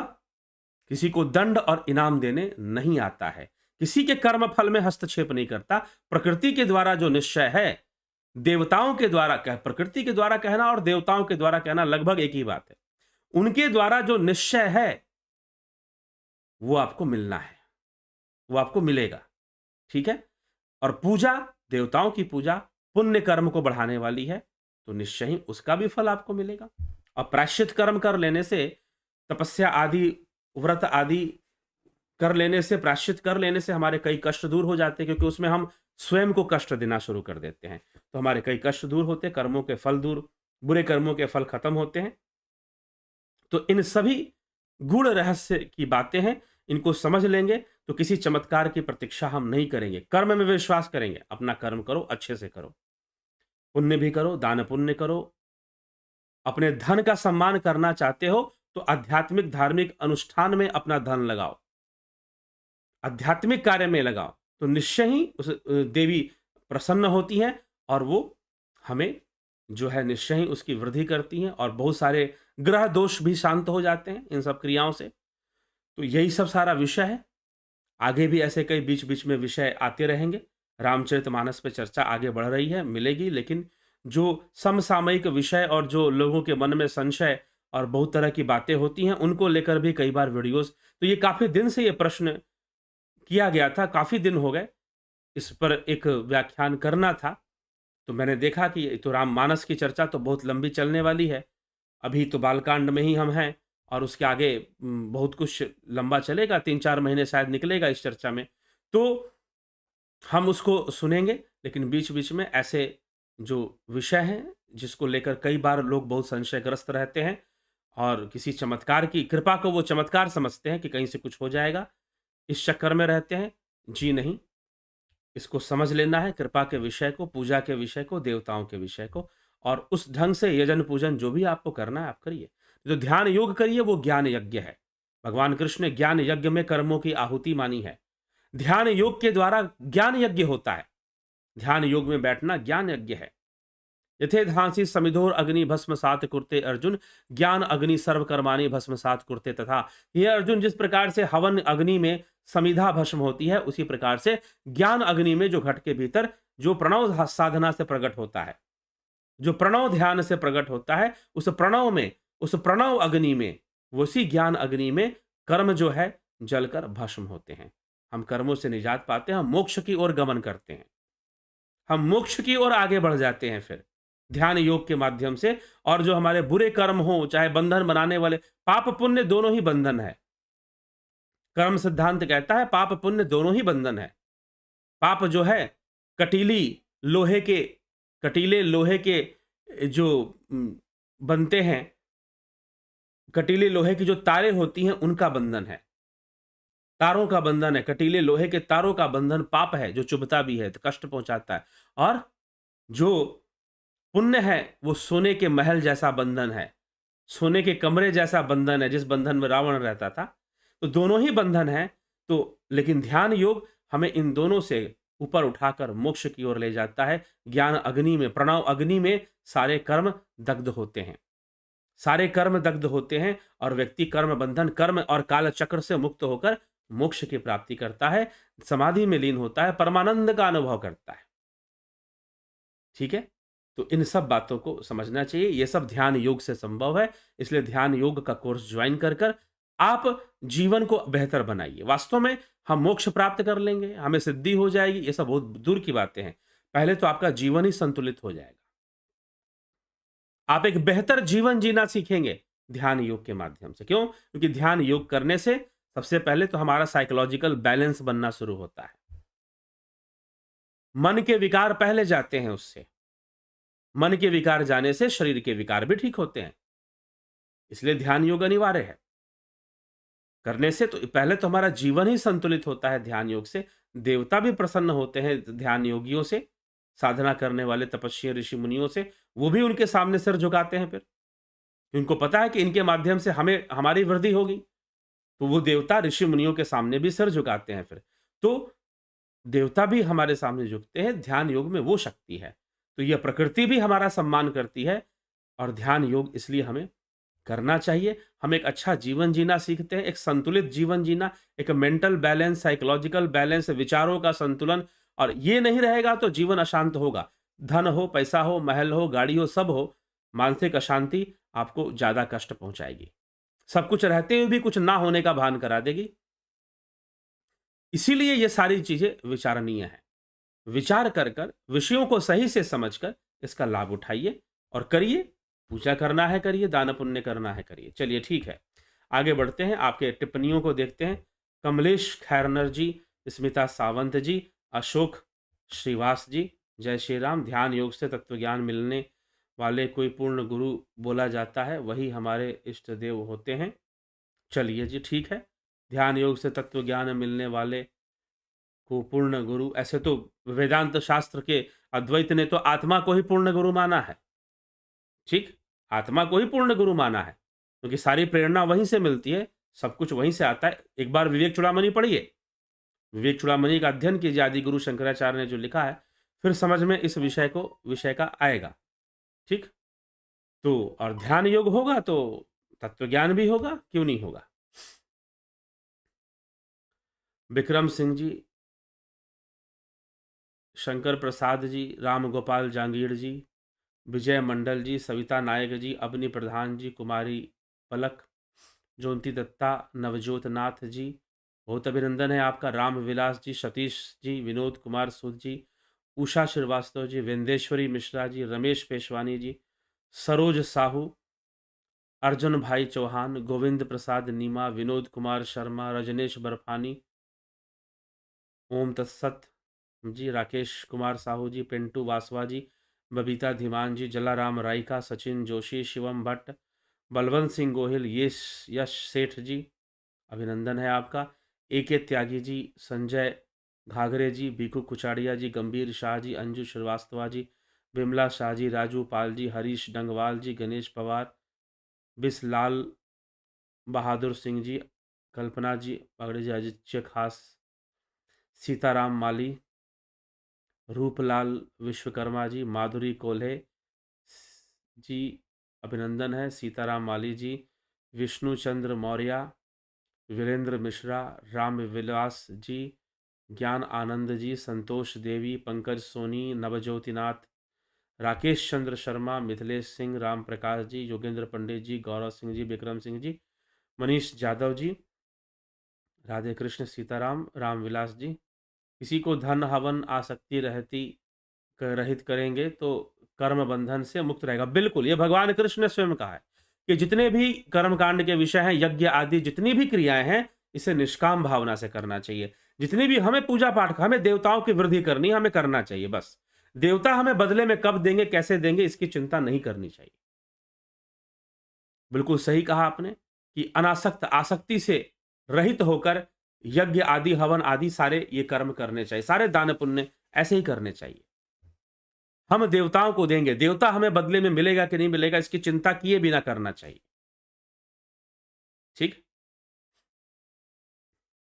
किसी को दंड और इनाम देने नहीं आता है, किसी के कर्म फल में हस्तक्षेप नहीं करता। प्रकृति के द्वारा जो निश्चय है, देवताओं के द्वारा प्रकृति के द्वारा कहना और देवताओं के द्वारा कहना लगभग एक ही बात है। उनके द्वारा जो निश्चय है वो आपको मिलना है, वो आपको मिलेगा। ठीक है? और पूजा, देवताओं की पूजा पुण्य कर्म को बढ़ाने वाली है, तो निश्चय ही उसका भी फल आपको मिलेगा। और प्रायश्चित कर्म कर लेने से, तपस्या आदि, व्रत आदि कर लेने से, प्रायश्चित कर लेने से हमारे कई कष्ट दूर हो जाते हैं, क्योंकि उसमें हम स्वयं को कष्ट देना शुरू कर देते हैं। तो हमारे कई कष्ट दूर होते हैं, कर्मों के फल दूर, बुरे कर्मों के फल खत्म होते हैं। तो इन सभी गूढ़ रहस्य की बातें हैं, इनको समझ लेंगे तो किसी चमत्कार की प्रतीक्षा हम नहीं करेंगे। कर्म में विश्वास करेंगे, अपना कर्म करो, अच्छे से करो, पुण्य भी करो, दान पुण्य करो। अपने धन का सम्मान करना चाहते हो तो आध्यात्मिक धार्मिक अनुष्ठान में अपना धन लगाओ, आध्यात्मिक कार्य में लगाओ, तो निश्चय ही उस देवी प्रसन्न होती हैं और वो हमें जो है निश्चय ही उसकी वृद्धि करती हैं, और बहुत सारे ग्रह दोष भी शांत हो जाते हैं इन सब क्रियाओं से। तो यही सब सारा विषय है। आगे भी ऐसे कई बीच बीच में विषय आते रहेंगे। रामचरितमानस पे चर्चा आगे बढ़ रही है, मिलेगी, लेकिन जो समसामयिक विषय और जो लोगों के मन में संशय और बहुत तरह की बातें होती हैं, उनको लेकर भी कई बार वीडियोस, तो ये काफ़ी दिन से ये प्रश्न किया गया था, काफ़ी दिन हो गए इस पर एक व्याख्यान करना था। तो मैंने देखा कि ये तो राममानस की चर्चा तो बहुत लंबी चलने वाली है। अभी तो बालकांड में ही हम हैं और उसके आगे बहुत कुछ लंबा चलेगा, 3-4 महीने शायद निकलेगा इस चर्चा में। तो हम उसको सुनेंगे, लेकिन बीच-बीच में ऐसे जो विषय हैं, जिसको लेकर कई बार लोग बहुत संशयग्रस्त रहते हैं और किसी चमत्कार की कृपा को वो चमत्कार समझते हैं कि कहीं से कुछ हो जाएगा, इस चक्कर में रहते हैं। जी नहीं, इसको समझ लेना है, कृपा के विषय को, पूजा के विषय को, देवताओं के विषय को, और उस ढंग से यजन पूजन जो भी आपको करना है आप करिए। जो ध्यान योग करिए वो ज्ञान यज्ञ है। भगवान कृष्ण ने ज्ञान यज्ञ में कर्मों की आहुति मानी है। ध्यान योग के द्वारा ज्ञान यज्ञ होता है। ध्यान योग में बैठना ज्ञान यज्ञ है। यथे धांसी समिधोर अग्नि भस्मसात कुरते अर्जुन, ज्ञान अग्नि सर्व कर्माणि भस्मसात कुरते तथा। ये अर्जुन, जिस प्रकार से हवन अग्नि में समिधा भस्म होती है, उसी प्रकार से ज्ञान अग्नि में जो घट के भीतर जो प्रणव साधना से प्रकट होता है, जो प्रणव ध्यान से प्रकट होता है, उस प्रणव में, उस प्रणव अग्नि में, उसी ज्ञान अग्नि में कर्म जो है जलकर भस्म होते हैं। हम कर्मों से निजात पाते हैं, हम मोक्ष की ओर गमन करते हैं, हम मोक्ष की ओर आगे बढ़ जाते हैं फिर ध्यान योग के माध्यम से। और जो हमारे बुरे कर्म हो, चाहे बंधन बनाने वाले, पाप पुण्य दोनों ही बंधन है। कर्म सिद्धांत कहता है पाप पुण्य दोनों ही बंधन है। पाप जो है कटीली लोहे के कटीले लोहे के जो बनते हैं, कटीले लोहे की जो तारें होती हैं उनका बंधन है, तारों का बंधन है। कटीले लोहे के तारों का बंधन पाप है जो चुभता भी है, तो कष्ट पहुंचाता है। और जो पुण्य है वो सोने के महल जैसा बंधन है, सोने के कमरे जैसा बंधन है, जिस बंधन में रावण रहता था। तो दोनों ही बंधन है। तो लेकिन ध्यान योग हमें इन दोनों से ऊपर उठाकर मोक्ष की ओर ले जाता है। ज्ञान अग्नि में, प्रणव अग्नि में सारे कर्म दग्ध होते हैं, सारे कर्म दग्ध होते हैं और व्यक्ति कर्म बंधन, कर्म और काल चक्र से मुक्त होकर मोक्ष की प्राप्ति करता है, समाधि में लीन होता है, परमानंद का अनुभव करता है। ठीक है, तो इन सब बातों को समझना चाहिए। ये सब ध्यान योग से संभव है, इसलिए ध्यान योग का कोर्स ज्वाइन कर कर आप जीवन को बेहतर बनाइए। वास्तव में हम मोक्ष प्राप्त कर लेंगे, हमें सिद्धि हो जाएगी, ये सब बहुत दूर की बातें हैं। पहले तो आपका जीवन ही संतुलित हो जाएगा, आप एक बेहतर जीवन जीना सीखेंगे ध्यान योग के माध्यम से। क्यों? क्योंकि ध्यान योग करने से सबसे पहले तो हमारा साइकोलॉजिकल बैलेंस बनना शुरू होता है। मन के विकार पहले जाते हैं उससे, मन के विकार जाने से शरीर के विकार भी ठीक होते हैं। इसलिए ध्यान योग अनिवार्य है। करने से तो पहले तो हमारा जीवन ही संतुलित होता है ध्यान योग से। देवता भी प्रसन्न होते हैं ध्यान योगियों से, साधना करने वाले तपस्वी ऋषि मुनियों से। वो भी उनके सामने सिर झुकाते हैं फिर, उनको पता है कि इनके माध्यम से हमें हमारी वृद्धि होगी, तो वो देवता ऋषि मुनियों के सामने भी सिर झुकाते हैं फिर। तो देवता भी हमारे सामने झुकते हैं। ध्यान योग में वो शक्ति है। तो यह प्रकृति भी हमारा सम्मान करती है और ध्यान योग इसलिए हमें करना चाहिए। हम एक अच्छा जीवन जीना सीखते हैं, एक संतुलित जीवन जीना, एक मेंटल बैलेंस, साइकोलॉजिकल बैलेंस, विचारों का संतुलन। और ये नहीं रहेगा तो जीवन अशांत होगा। धन हो, पैसा हो, महल हो, गाड़ी हो, सब हो, मानसिक अशांति आपको ज्यादा कष्ट पहुंचाएगी। सब कुछ रहते हुए भी कुछ ना होने का भान करा देगी। इसीलिए ये सारी चीजें विचारणीय है। विचार कर कर, विषयों को सही से समझकर इसका लाभ उठाइए और करिए। पूजा करना है करिए, दान पुण्य करना है करिए। चलिए ठीक है, आगे बढ़ते हैं, आपके टिप्पणियों को देखते हैं। कमलेश खैरनर जी, स्मिता सावंत जी, अशोक श्रीवास जी, जय श्री राम। ध्यान योग से तत्वज्ञान मिलने वाले कोई पूर्ण गुरु बोला जाता है, वही हमारे इष्ट देव होते हैं। चलिए जी ठीक है, ध्यान योग से तत्व ज्ञान मिलने वाले को पूर्ण गुरु, ऐसे तो वेदांत शास्त्र के अद्वैत ने तो आत्मा को ही पूर्ण गुरु माना है। ठीक, आत्मा को ही पूर्ण गुरु माना है, क्योंकि सारी प्रेरणा वहीं से मिलती है, सब कुछ वहीं से आता है। एक बार विवेक चूड़ामणि पढ़िए, विवेक चूड़ामणि का अध्ययन कीजिए, आदि गुरु शंकराचार्य ने जो लिखा है, फिर समझ में इस विषय का आएगा। ठीक, तो और ध्यान योग होगा तो तत्व ज्ञान भी होगा, क्यों नहीं होगा। विक्रम सिंह जी, शंकर प्रसाद जी, राम गोपाल जांगीर जी, विजय मंडल जी, सविता नायक जी, अबनी प्रधान जी, कुमारी पलक, जोंती दत्ता, नवजोत नाथ जी, बहुत अभिनंदन है आपका। राम विलास जी, सतीश जी, विनोद कुमार सूद जी, उषा श्रीवास्तव जी, वेंदेश्वरी मिश्रा जी, रमेश पेशवानी जी, सरोज साहू, अर्जुन भाई चौहान, गोविंद प्रसाद नीमा, विनोद कुमार शर्मा, रजनेश बर्फानी, ओम तत्सत जी, राकेश कुमार साहू जी, पिंटू वासवा जी, बबीता धीमान जी, जलाराम रायका, सचिन जोशी, शिवम भट्ट, बलवंत सिंह गोहिल, यश सेठ जी, अभिनंदन है आपका। AK त्यागी जी, संजय घाघरे जी, बीकू कुचाड़िया जी, गंभीर शाह जी, अंजू श्रीवास्तवा जी, बिमला शाह जी, राजू पाल जी, हरीश डंगवाल जी, गणेश पवार, बिसलाल बहादुर सिंह जी, कल्पना जी पगड़ी जी, आदित्य खास, सीताराम माली, रूपलाल विश्वकर्मा जी, माधुरी कोल्हे जी, अभिनंदन है। सीताराम माली जी, विष्णु चंद्र मौर्य, वीरेंद्र मिश्रा, राम विलास जी, ज्ञान आनंद जी, संतोष देवी, पंकज सोनी, नवज्योतिनाथ, राकेश चंद्र शर्मा, मिथिलेश सिंह, राम प्रकाश जी, योगेंद्र पंडित जी, गौरव सिंह जी, विक्रम सिंह जी, मनीष जादव जी, राधे कृष्ण सीताराम, राम विलास जी। किसी को धन हवन आसक्ति रहित करेंगे तो कर्म बंधन से मुक्त रहेगा। बिल्कुल, ये भगवान कृष्ण ने स्वयं कहा है कि जितने भी कर्मकांड के विषय हैं, यज्ञ आदि जितनी भी क्रियाएं हैं, इसे निष्काम भावना से करना चाहिए। जितनी भी हमें पूजा पाठ, हमें देवताओं की वृद्धि करनी है, हमें करना चाहिए बस। देवता हमें बदले में कब देंगे, कैसे देंगे, इसकी चिंता नहीं करनी चाहिए। बिल्कुल सही कहा आपने कि अनासक्त, आसक्ति से रहित होकर यज्ञ आदि, हवन आदि सारे ये कर्म करने चाहिए, सारे दान पुण्य ऐसे ही करने चाहिए। हम देवताओं को देंगे, देवता हमें बदले में मिलेगा कि नहीं मिलेगा, इसकी चिंता किए बिना करना चाहिए। ठीक?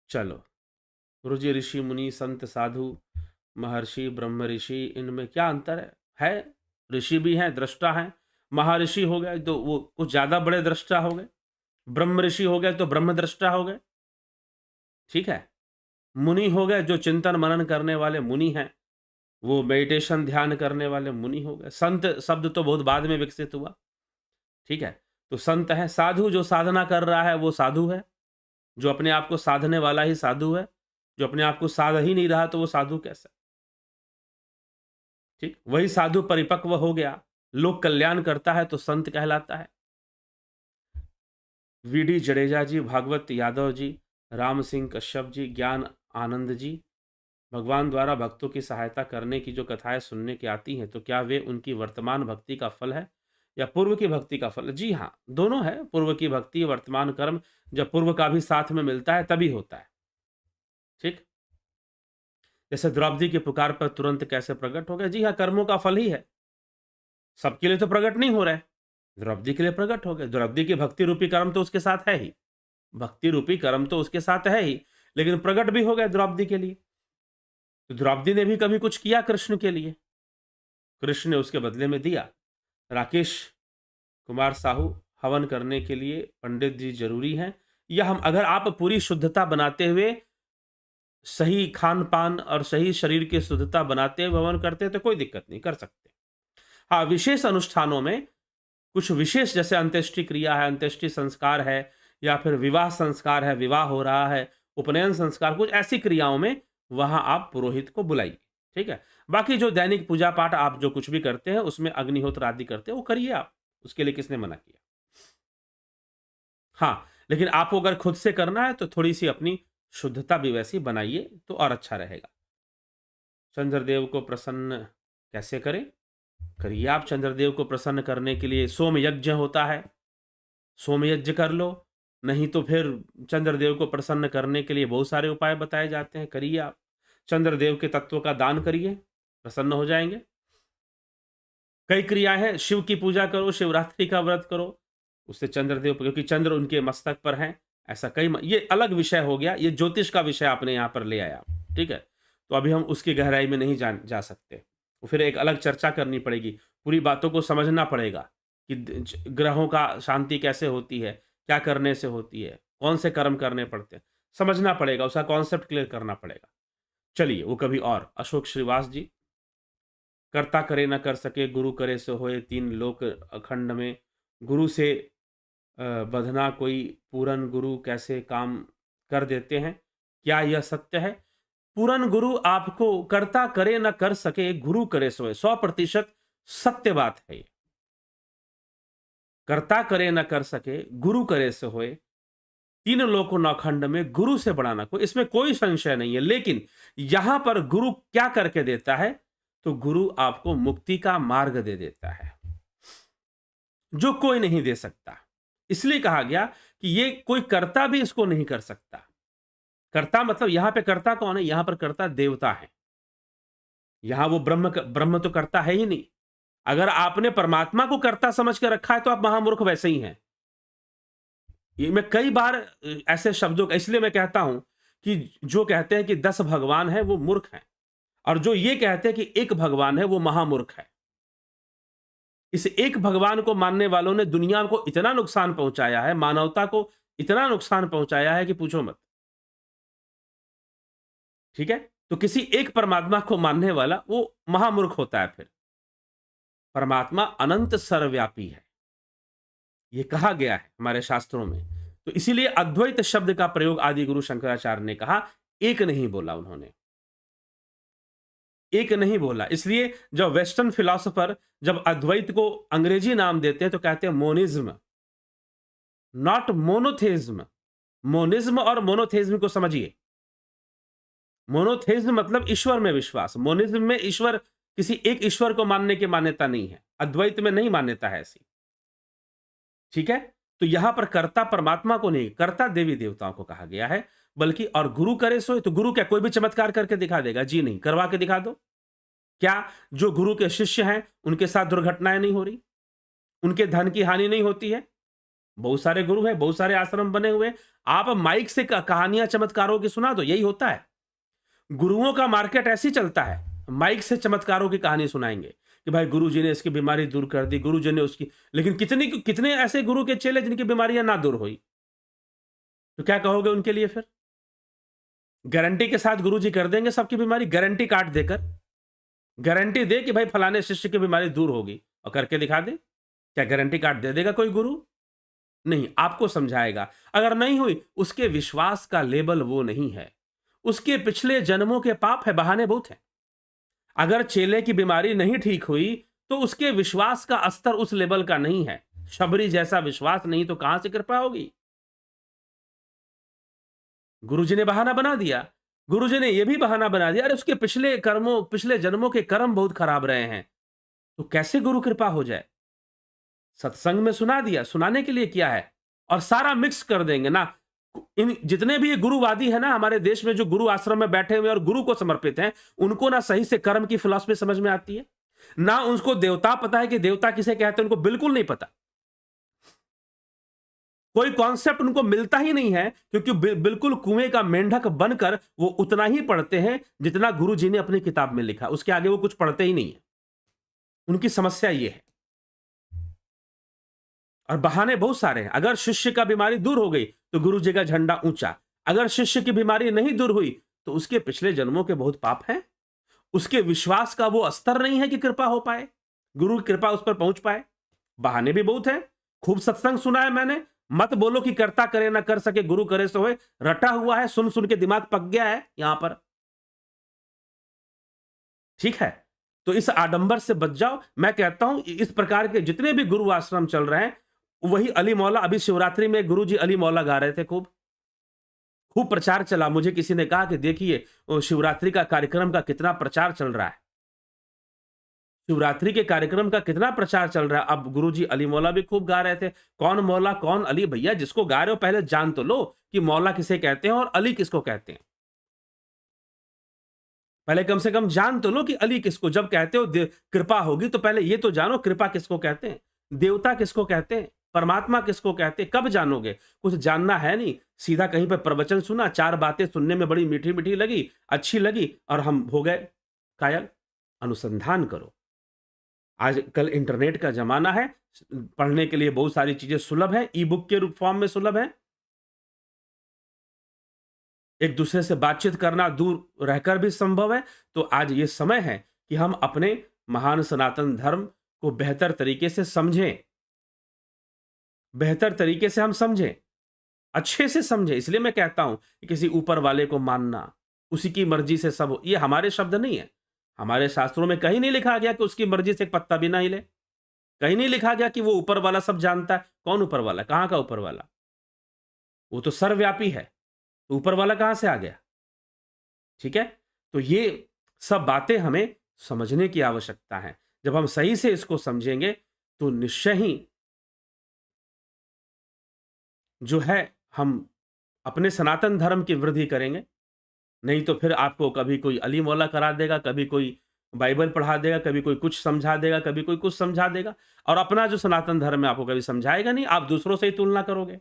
चलो, गुरुजी, ऋषि मुनि संत साधु महर्षि ब्रह्म ऋषि, इनमें क्या अंतर है? ऋषि भी हैं, दृष्टा हैं। महर्षि हो गए तो वो कुछ ज्यादा बड़े दृष्टा हो गए, ब्रह्म ऋषि हो गए तो ब्रह्म दृष्टा हो गए। ठीक है? मुनि हो गए जो चिंतन मनन करने वाले मुनि हैं, वो मेडिटेशन ध्यान करने वाले मुनि हो गए। संत शब्द तो बहुत बाद में विकसित हुआ। ठीक है? तो संत है। साधु जो साधना कर रहा है वो साधु है, जो अपने आप को साधने वाला ही साधु है। जो अपने आप को साध ही नहीं रहा तो वो साधु कैसे? ठीक? वही साधु परिपक्व हो गया, लोक कल्याण करता है तो संत कहलाता है। वीडी जडेजा जी, भागवत यादव जी, राम सिंह कश्यप जी, ज्ञान आनंद जी, भगवान द्वारा भक्तों की सहायता करने की जो कथाएं सुनने की आती हैं, तो क्या वे उनकी वर्तमान भक्ति का फल है या पूर्व की भक्ति का फल? जी हाँ, दोनों है। पूर्व की भक्ति, वर्तमान कर्म, जब पूर्व का भी साथ में मिलता है तभी होता है। ठीक? जैसे द्रौपदी की पुकार पर तुरंत कैसे प्रकट हो गया? जी हाँ, कर्मों का फल ही है। सबके लिए तो प्रकट नहीं हो रहा है, द्रौपदी के लिए प्रकट हो गए। द्रौपदी की भक्ति रूपी कर्म तो उसके साथ है ही, भक्ति रूपी कर्म तो उसके साथ है ही, लेकिन प्रकट भी हो गए द्रौपदी के लिए। तो द्रौपदी ने भी कभी कुछ किया कृष्ण के लिए, कृष्ण ने उसके बदले में दिया। राकेश कुमार साहू, हवन करने के लिए पंडित जी जरूरी हैं, या हम, अगर आप पूरी शुद्धता बनाते हुए, सही खान पान और सही शरीर की शुद्धता बनाते हुए हवन करते हैं तो कोई दिक्कत नहीं, कर सकते। हाँ, विशेष अनुष्ठानों में कुछ विशेष, जैसे अंत्येष्टि क्रिया है, अंत्येष्टि संस्कार है, या फिर विवाह संस्कार है, विवाह हो रहा है, उपनयन संस्कार, कुछ ऐसी क्रियाओं में वहां आप पुरोहित को बुलाइए। ठीक है? बाकी जो दैनिक पूजा पाठ आप जो कुछ भी करते हैं उसमें अग्निहोत्र आदि करते हैं, वो करिए आप, उसके लिए किसने मना किया? हाँ, लेकिन आपको अगर खुद से करना है तो थोड़ी सी अपनी शुद्धता भी वैसी बनाइए तो और अच्छा रहेगा। चंद्रदेव को प्रसन्न कैसे करें? करिए आप। चंद्रदेव को प्रसन्न करने के लिए सोम यज्ञ होता है, सोम यज्ञ कर लो। नहीं तो फिर चंद्रदेव को प्रसन्न करने के लिए बहुत सारे उपाय बताए जाते हैं, करिए आप। चंद्रदेव के तत्व का दान करिए, प्रसन्न हो जाएंगे। कई क्रियाएं हैं, शिव की पूजा करो, शिवरात्रि का व्रत करो, उससे चंद्रदेव, क्योंकि चंद्र उनके मस्तक पर हैं। ऐसा ये अलग विषय हो गया, ये ज्योतिष का विषय आपने यहाँ पर ले आया। ठीक है? तो अभी हम उसकी गहराई में नहीं जा सकते, तो फिर एक अलग चर्चा करनी पड़ेगी, पूरी बातों को समझना पड़ेगा कि ग्रहों का शांति कैसे होती है, क्या करने से होती है, कौन से कर्म करने पड़ते हैं, समझना पड़ेगा, उसका कॉन्सेप्ट क्लियर करना पड़ेगा। चलिए, वो कभी और। अशोक श्रीवास जी, कर्ता करे न कर सके, गुरु करे सो होए, तीन लोक अखंड में, गुरु से बंधना कोई पूरन गुरु कैसे काम कर देते हैं, क्या यह सत्य है? पूरन गुरु आपको कर्ता करे न कर सके, गुरु करे सोए, 100% सत्य बात है ये। कर्ता करे न कर सके, गुरु करे सो होए, तीन लोक नौखंड में गुरु से बढ़ाना कोई, इसमें कोई संशय नहीं है। लेकिन यहां पर गुरु क्या करके देता है? तो गुरु आपको मुक्ति का मार्ग दे देता है, जो कोई नहीं दे सकता। इसलिए कहा गया कि ये कोई कर्ता भी इसको नहीं कर सकता। कर्ता मतलब यहां पे कर्ता कौन है? यहां पर कर्ता देवता है। यहां वो ब्रह्म तो कर्ता है ही नहीं। अगर आपने परमात्मा को कर्ता समझ कर रखा है तो आप महामूर्ख वैसे ही हैं। ये मैं कई बार ऐसे शब्दों का, इसलिए मैं कहता हूं कि जो कहते हैं कि 10 भगवान है वो मूर्ख है, और जो ये कहते हैं कि एक भगवान है वो महामूर्ख है। इस एक भगवान को मानने वालों ने दुनिया को इतना नुकसान पहुंचाया है, मानवता को इतना नुकसान पहुंचाया है कि पूछो मत। ठीक है? तो किसी एक परमात्मा को मानने वाला वो महामूर्ख होता है। फिर परमात्मा अनंत सर्वव्यापी है, ये कहा गया है हमारे शास्त्रों में। तो इसीलिए अद्वैत शब्द का प्रयोग आदि गुरु शंकराचार्य ने कहा, एक नहीं बोला उन्होंने, एक नहीं बोला। इसलिए जब वेस्टर्न फिलोसोफर जब अद्वैत को अंग्रेजी नाम देते हैं तो कहते हैं मोनिज्म, नॉट मोनोथेज्म। मोनिज्म और मोनोथेइज्म को समझिए। मोनोथेइज्म मतलब ईश्वर में विश्वास, मोनिज्म में ईश्वर, किसी एक ईश्वर को मानने की मान्यता नहीं है, अद्वैत में नहीं मान्यता है ऐसी। ठीक है? तो यहां पर कर्ता परमात्मा को नहीं, कर्ता देवी देवताओं को कहा गया है। बल्कि और गुरु करे सोए, तो गुरु क्या कोई भी चमत्कार करके दिखा देगा? जी नहीं, करवा के दिखा दो। क्या जो गुरु के शिष्य हैं उनके साथ दुर्घटनाएं नहीं हो रही? उनके धन की हानि नहीं होती है? बहुत सारे गुरु हैं, बहुत सारे आश्रम बने हुए हैं। आप माइक से कहानियां चमत्कारों की सुना दो, यही होता है। गुरुओं का मार्केट ऐसे ही चलता है, माइक से चमत्कारों की कहानी सुनाएंगे कि भाई गुरुजी ने इसकी बीमारी दूर कर दी, गुरुजी ने उसकी। लेकिन कितने ऐसे गुरु के चेले जिनकी बीमारियां ना दूर हुई? तो क्या कहोगे उनके लिए फिर? गारंटी के साथ गुरुजी कर देंगे सबकी बीमारी, गारंटी कार्ड देकर, गारंटी दे कि भाई फलाने शिष्य की बीमारी दूर होगी, और करके दिखा दे। क्या गारंटी कार्ड दे देगा कोई गुरु? नहीं, आपको समझाएगा। अगर नहीं हुई, उसके विश्वास का लेबल वो नहीं है, उसके पिछले जन्मों के पाप है, बहाने बहुत है। अगर चेले की बीमारी नहीं ठीक हुई, तो उसके विश्वास का स्तर उस लेवल का नहीं है। शबरी जैसा विश्वास नहीं तो कहां से कृपा होगी? गुरुजी ने बहाना बना दिया। गुरुजी ने यह भी बहाना बना दिया, अरे उसके पिछले कर्मों, पिछले जन्मों के कर्म बहुत खराब रहे हैं, तो कैसे गुरु कृपा हो जाए? सत्संग में सुना दिया, सुनाने के लिए किया है, और सारा मिक्स कर देंगे ना। इन जितने भी ये गुरुवादी है ना हमारे देश में, जो गुरु आश्रम में बैठे हुए और गुरु को समर्पित हैं, उनको ना सही से कर्म की फिलॉसफी समझ में आती है, ना उनको देवता पता है कि देवता किसे कहते हैं, उनको बिल्कुल नहीं पता। कोई कॉन्सेप्ट उनको मिलता ही नहीं है, क्योंकि बिल्कुल कुएं का मेंढक बनकर वो उतना ही पढ़ते हैं जितना गुरु जी ने अपनी किताब में लिखा, उसके आगे वो कुछ पढ़ते ही नहीं है। उनकी समस्या ये है। और बहाने बहुत सारे हैं। अगर शिष्य का बीमारी दूर हो गई तो गुरु जी का झंडा ऊंचा, अगर शिष्य की बीमारी नहीं दूर हुई तो उसके पिछले जन्मों के बहुत पाप हैं, उसके विश्वास का वो स्तर नहीं है कि कृपा हो पाए, गुरु की कृपा उस पर पहुंच पाए। बहाने भी बहुत है, खूब सत्संग सुना है मैंने। मत बोलो कि कर्ता करे ना कर सके, गुरु करे सो होए, रटा हुआ है, सुन सुन के दिमाग पक गया है यहां पर। ठीक है, तो इस आडंबर से बच जाओ। मैं कहता हूं इस प्रकार के जितने भी गुरु आश्रम चल रहे हैं, वही अली मौला, अभी शिवरात्रि में गुरु जी अली मौला गा रहे थे, खूब खूब प्रचार चला। मुझे किसी ने कहा कि देखिए वो शिवरात्रि का कार्यक्रम का कितना प्रचार चल रहा है, शिवरात्रि के कार्यक्रम का कितना प्रचार चल रहा है। अब गुरुजी अली मौला भी खूब गा रहे थे। कौन मौला कौन अली? भैया जिसको गा रहे हो पहले जान तो लो कि मौला किसे कहते हैं और अली किसको कहते हैं। पहले कम से कम जान तो लो कि अली किसको, जब कहते हो कृपा होगी तो पहले ये तो जानो कृपा किसको कहते हैं, देवता किसको कहते हैं, परमात्मा किसको कहते हैं। कब जानोगे? कुछ जानना है नहीं, सीधा कहीं पर प्रवचन सुना, चार बातें सुनने में बड़ी मीठी मीठी लगी, अच्छी लगी, और हम हो गए कायल। अनुसंधान करो। आजकल इंटरनेट का जमाना है, पढ़ने के लिए बहुत सारी चीजें सुलभ है, ई बुक के रूप फॉर्म में सुलभ है। एक दूसरे से बातचीत करना दूर रहकर भी संभव है। तो आज ये समय है कि हम अपने महान सनातन धर्म को बेहतर तरीके से समझें, बेहतर तरीके से हम समझें, अच्छे से समझें। इसलिए मैं कहता हूं कि किसी ऊपर वाले को मानना, उसी की मर्जी से सब हो, ये हमारे शब्द नहीं है। हमारे शास्त्रों में कहीं नहीं लिखा गया कि उसकी मर्जी से एक पत्ता भी ना हिले, कहीं नहीं लिखा गया कि वो ऊपर वाला सब जानता है। कौन ऊपर वाला? कहां का ऊपर वाला? वो तो सर्वव्यापी है, तो ऊपर वाला कहां से आ गया? ठीक है, तो ये सब बातें हमें समझने की आवश्यकता है। जब हम सही से इसको समझेंगे तो निश्चय ही जो है हम अपने सनातन धर्म की वृद्धि करेंगे। नहीं तो फिर आपको कभी कोई अली मौला करा देगा, कभी कोई बाइबल पढ़ा देगा, कभी कोई कुछ समझा देगा, कभी कोई कुछ समझा देगा, और अपना जो सनातन धर्म है आपको कभी समझाएगा नहीं, आप दूसरों से ही तुलना करोगे।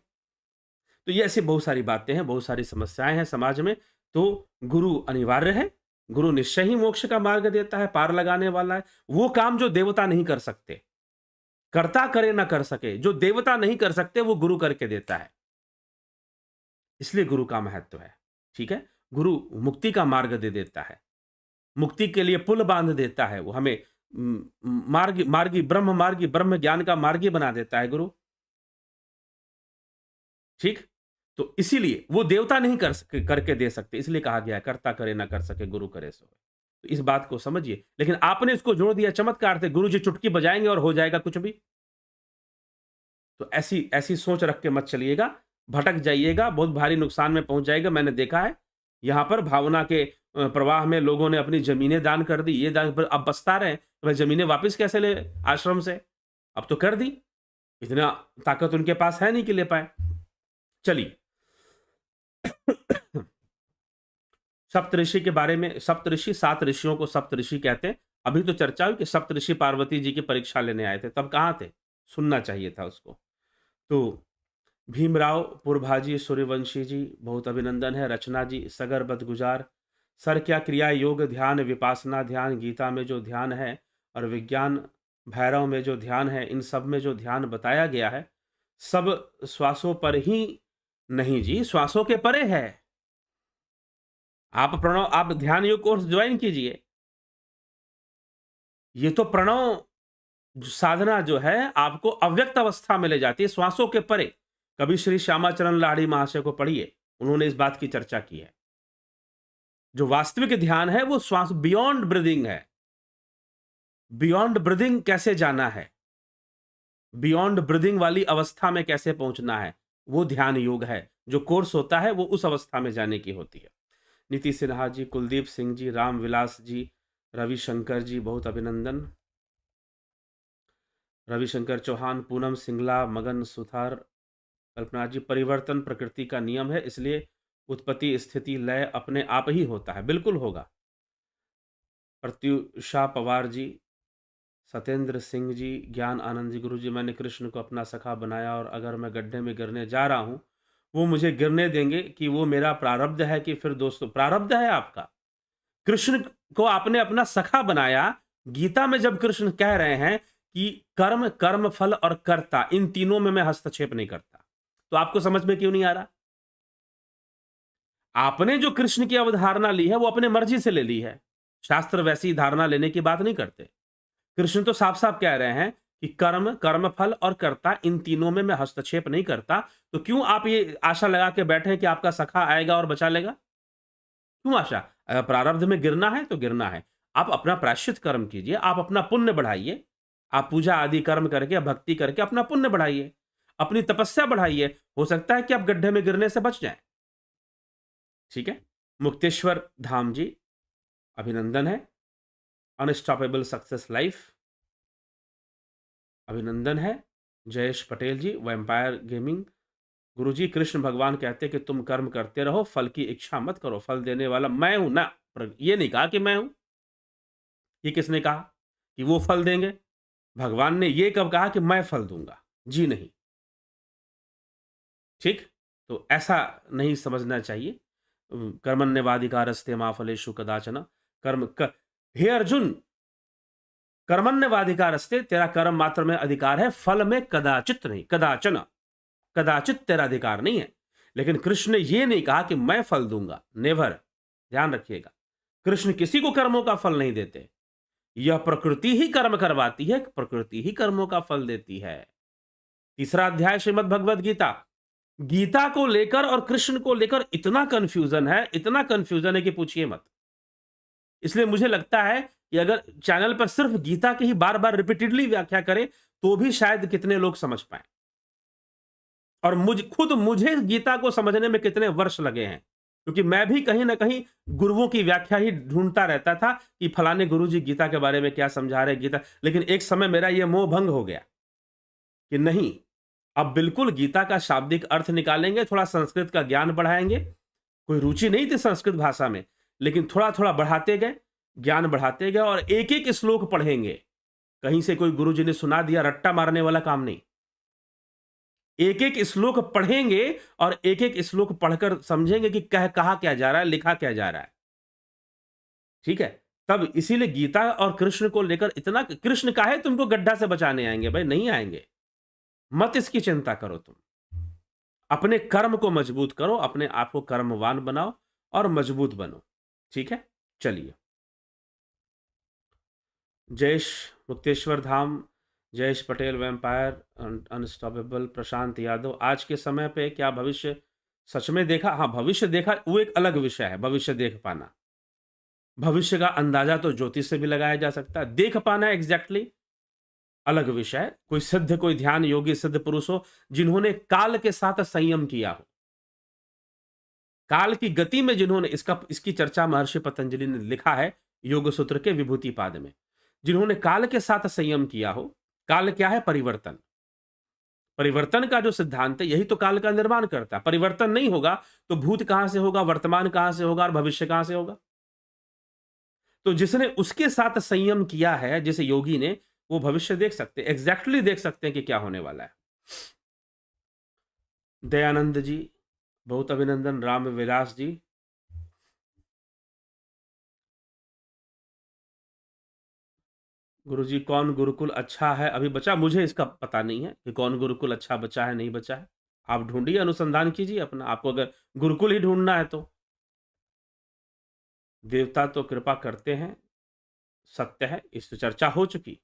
तो ये ऐसी बहुत सारी बातें हैं, बहुत सारी समस्याएं हैं समाज में। तो गुरु अनिवार्य है, गुरु निश्चय ही मोक्ष का मार्ग देता है, पार लगाने वाला है। वो काम जो देवता नहीं कर सकते, कर्ता करे ना कर सके, जो देवता नहीं कर सकते वो गुरु करके देता है। इसलिए गुरु का महत्व है। ठीक है, गुरु मुक्ति का मार्ग दे देता है, मुक्ति के लिए पुल बांध देता है, वो हमें मार्गी ब्रह्म ज्ञान का मार्गी बना देता है गुरु। ठीक, तो इसीलिए वो देवता नहीं करके दे सकते, इसलिए कहा गया कर्ता करे ना कर सके, गुरु करे सो। तो इस बात को समझिए। लेकिन आपने इसको जोड़ दिया चमत्कार से, गुरु जी चुटकी बजाएंगे और हो जाएगा कुछ भी। तो ऐसी ऐसी सोच रख के मत चलिएगा। भटक जाइएगा, बहुत भारी नुकसान में पहुंच जाएगा। मैंने देखा है यहाँ पर भावना के प्रवाह में लोगों ने अपनी जमीनें दान कर दी, ये दान, अब पछता रहे हैं भाई जमीनें वापस कैसे ले आश्रम से। अब तो कर दी, इतना ताकत उनके पास है नहीं कि ले पाए। चलिए सप्तऋषि के बारे में, सप्तऋषि 7 ऋषियों को सप्तऋषि कहते हैं। अभी तो चर्चा हुई कि सप्तऋषि पार्वती जी की परीक्षा लेने आए थे, तब कहाँ थे? सुनना चाहिए था उसको। तो भीमराव पुरभाजी सूर्यवंशी जी बहुत अभिनंदन है। रचना जी सगर बदगुजार। सर क्या क्रिया योग ध्यान विपासना ध्यान गीता में जो ध्यान है और विज्ञान भैरव में जो ध्यान है, इन सब में जो ध्यान बताया गया है सब श्वासों पर ही नहीं जी, श्वासों के परे है। आप प्रणव, आप ध्यान योग कोर्स ज्वाइन कीजिए। ये तो प्रणव साधना जो है आपको अव्यक्त अवस्था में ले जाती है, श्वासों के परे। कभी श्री श्यामाचरण लाहिड़ी महाशय को पढ़िए, उन्होंने इस बात की चर्चा की है। जो वास्तविक ध्यान है वो श्वास बियॉन्ड ब्रीदिंग है। बियॉन्ड ब्रीदिंग कैसे जाना है, बियॉन्ड ब्रीदिंग वाली अवस्था में कैसे पहुंचना है, वो ध्यान योग है। जो कोर्स होता है वो उस अवस्था में जाने की होती है। नीति सिन्हा जी, कुलदीप सिंह जी, राम विलास जी, रविशंकर जी बहुत अभिनंदन। रविशंकर चौहान, पूनम सिंगला, मगन सुथार, कल्पना जी, परिवर्तन प्रकृति का नियम है, इसलिए उत्पत्ति स्थिति लय अपने आप ही होता है। बिल्कुल होगा। प्रत्युषा पवार जी, सत्येंद्र सिंह जी, ज्ञान आनंद जी, गुरु जी मैंने कृष्ण को अपना सखा बनाया और अगर मैं गड्ढे में गिरने जा रहा हूं वो मुझे गिरने देंगे कि वो मेरा प्रारब्ध है कि फिर दोस्तों प्रारब्ध है आपका। कृष्ण को आपने अपना सखा बनाया। गीता में जब कृष्ण कह रहे हैं कि कर्म, कर्म फल और कर्ता, इन तीनों में मैं हस्तक्षेप नहीं करता, तो आपको समझ में क्यों नहीं आ रहा? आपने जो कृष्ण की अवधारणा ली है वो अपने मर्जी से ले ली है। शास्त्र वैसी धारणा लेने की बात नहीं करते। कृष्ण तो साफ साफ कह रहे हैं कि कर्म, कर्मफल और कर्ता, इन तीनों में मैं हस्तक्षेप नहीं करता। तो क्यों आप ये आशा लगा के बैठे हैं कि आपका सखा आएगा और बचा लेगा? क्यों आशा? अगर प्रारब्ध में गिरना है तो गिरना है। आप अपना प्रायश्चित कर्म कीजिए, आप अपना पुण्य बढ़ाइए। आप पूजा आदि कर्म करके, भक्ति करके अपना पुण्य बढ़ाइए, अपनी तपस्या बढ़ाइए। हो सकता है कि आप गड्ढे में गिरने से बच जाएं। ठीक है। मुक्तेश्वर धाम जी अभिनंदन है। अनस्टॉपेबल सक्सेस लाइफ अभिनंदन है। जयेश पटेल जी, वैम्पायर गेमिंग, गुरुजी कृष्ण भगवान कहते कि तुम कर्म करते रहो, फल की इच्छा मत करो, फल देने वाला मैं हूं ना। ये नहीं कहा कि मैं हूं। ये किसने कहा कि वो फल देंगे? भगवान ने ये कब कहा कि मैं फल दूंगा? जी नहीं। ठीक, तो ऐसा नहीं समझना चाहिए। कर्मण्यवाधिकारस्ते मा फलेषु कदाचन। हे अर्जुन, कर्मण्यवाधिकारस्ते, तेरा कर्म मात्र में अधिकार है, फल में कदाचित नहीं, कदाचन, कदाचित तेरा अधिकार नहीं है। लेकिन कृष्ण ने यह नहीं कहा कि मैं फल दूंगा, नेवर। ध्यान रखिएगा, कृष्ण किसी को कर्मों का फल नहीं देते। यह प्रकृति ही कर्म करवाती है, प्रकृति ही कर्मों का फल देती है। तीसरा अध्याय श्रीमद् भगवद गीता। गीता को लेकर और कृष्ण को लेकर इतना कंफ्यूजन है, इतना कंफ्यूजन है कि पूछिए मत। इसलिए मुझे लगता है कि अगर चैनल पर सिर्फ गीता की ही बार बार रिपीटेडली व्याख्या करें तो भी शायद कितने लोग समझ पाए। और मुझे गीता को समझने में कितने वर्ष लगे हैं, क्योंकि मैं भी कहीं ना कहीं गुरुओं की व्याख्या ही ढूंढता रहता था कि फलाने गुरुजी गीता के बारे में क्या समझा रहे गीता। लेकिन एक समय मेरा यह मोह भंग हो गया कि नहीं, अब बिल्कुल गीता का शाब्दिक अर्थ निकालेंगे, थोड़ा संस्कृत का ज्ञान बढ़ाएंगे। कोई रुचि नहीं थी संस्कृत भाषा में, लेकिन थोड़ा थोड़ा बढ़ाते गए, ज्ञान बढ़ाते गए, और एक एक श्लोक पढ़ेंगे। कहीं से कोई गुरुजी ने सुना दिया, रट्टा मारने वाला काम नहीं। एक एक श्लोक पढ़ेंगे और एक एक श्लोक पढ़कर समझेंगे कि कहा क्या जा रहा है, लिखा क्या जा रहा है। ठीक है, तब इसीलिए गीता और कृष्ण को लेकर इतना, कृष्ण काहे तुमको गड्ढा से बचाने आएंगे? भाई नहीं आएंगे, मत इसकी चिंता करो। तुम अपने कर्म को मजबूत करो, अपने आप को कर्मवान बनाओ और मजबूत बनो। ठीक है, चलिए। जयेश मुक्तेश्वर धाम, जयेश पटेल वैम्पायर अनस्टॉपेबल, प्रशांत यादव, आज के समय पे क्या भविष्य सच में देखा? हाँ, भविष्य देखा वो एक अलग विषय है। भविष्य देख पाना, भविष्य का अंदाजा तो ज्योतिष से भी लगाया जा सकता है। देख पाना एग्जैक्टली अलग विषय। कोई सिद्ध, कोई ध्यान योगी सिद्ध पुरुष हो जिन्होंने काल के साथ संयम किया हो, काल की गति में जिन्होंने इसकी चर्चा महर्षि पतंजलि ने लिखा है योग सूत्र के विभूति पाद में। जिन्होंने काल के साथ संयम किया हो। काल क्या है? परिवर्तन। परिवर्तन का जो सिद्धांत है यही तो काल का निर्माण करता है। परिवर्तन नहीं होगा तो भूत कहां से होगा, वर्तमान कहां से होगा और भविष्य कहां से होगा? तो जिसने उसके साथ संयम किया है, जिस योगी ने, वो भविष्य देख सकते हैं, एग्जैक्टली देख सकते हैं कि क्या होने वाला है। दयानंद जी, बहुत अभिनंदन। राम विलास जी, गुरुजी कौन गुरुकुल अच्छा है अभी बचा? मुझे इसका पता नहीं है कि कौन गुरुकुल अच्छा बचा है, नहीं बचा है। आप ढूंढिए, अनुसंधान कीजिए अपना। आपको अगर गुरुकुल ही ढूंढना है तो देवता तो कृपा करते हैं, सत्य है, इस चर्चा हो चुकी।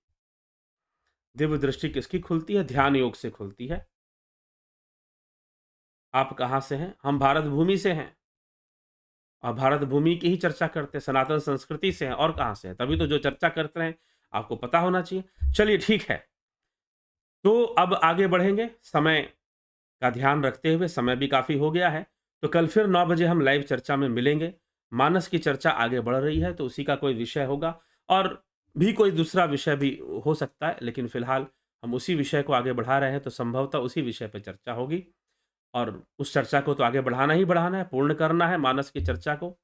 दिव्य दृष्टि किसकी खुलती है? ध्यान योग से खुलती है। आप कहां से हैं? हम भारत भूमि से हैं और भारत भूमि की ही चर्चा करते हैं, सनातन संस्कृति से हैं। और कहां से हैं? तभी तो जो चर्चा करते हैं आपको पता होना चाहिए। चलिए ठीक है, तो अब आगे बढ़ेंगे समय का ध्यान रखते हुए। समय भी काफी हो गया है, तो कल फिर 9 बजे हम लाइव चर्चा में मिलेंगे। मानस की चर्चा आगे बढ़ रही है तो उसी का कोई विषय होगा, और भी कोई दूसरा विषय भी हो सकता है, लेकिन फिलहाल हम उसी विषय को आगे बढ़ा रहे हैं तो संभवतः उसी विषय पर चर्चा होगी। और उस चर्चा को तो आगे बढ़ाना ही बढ़ाना है, पूर्ण करना है मानस की चर्चा को।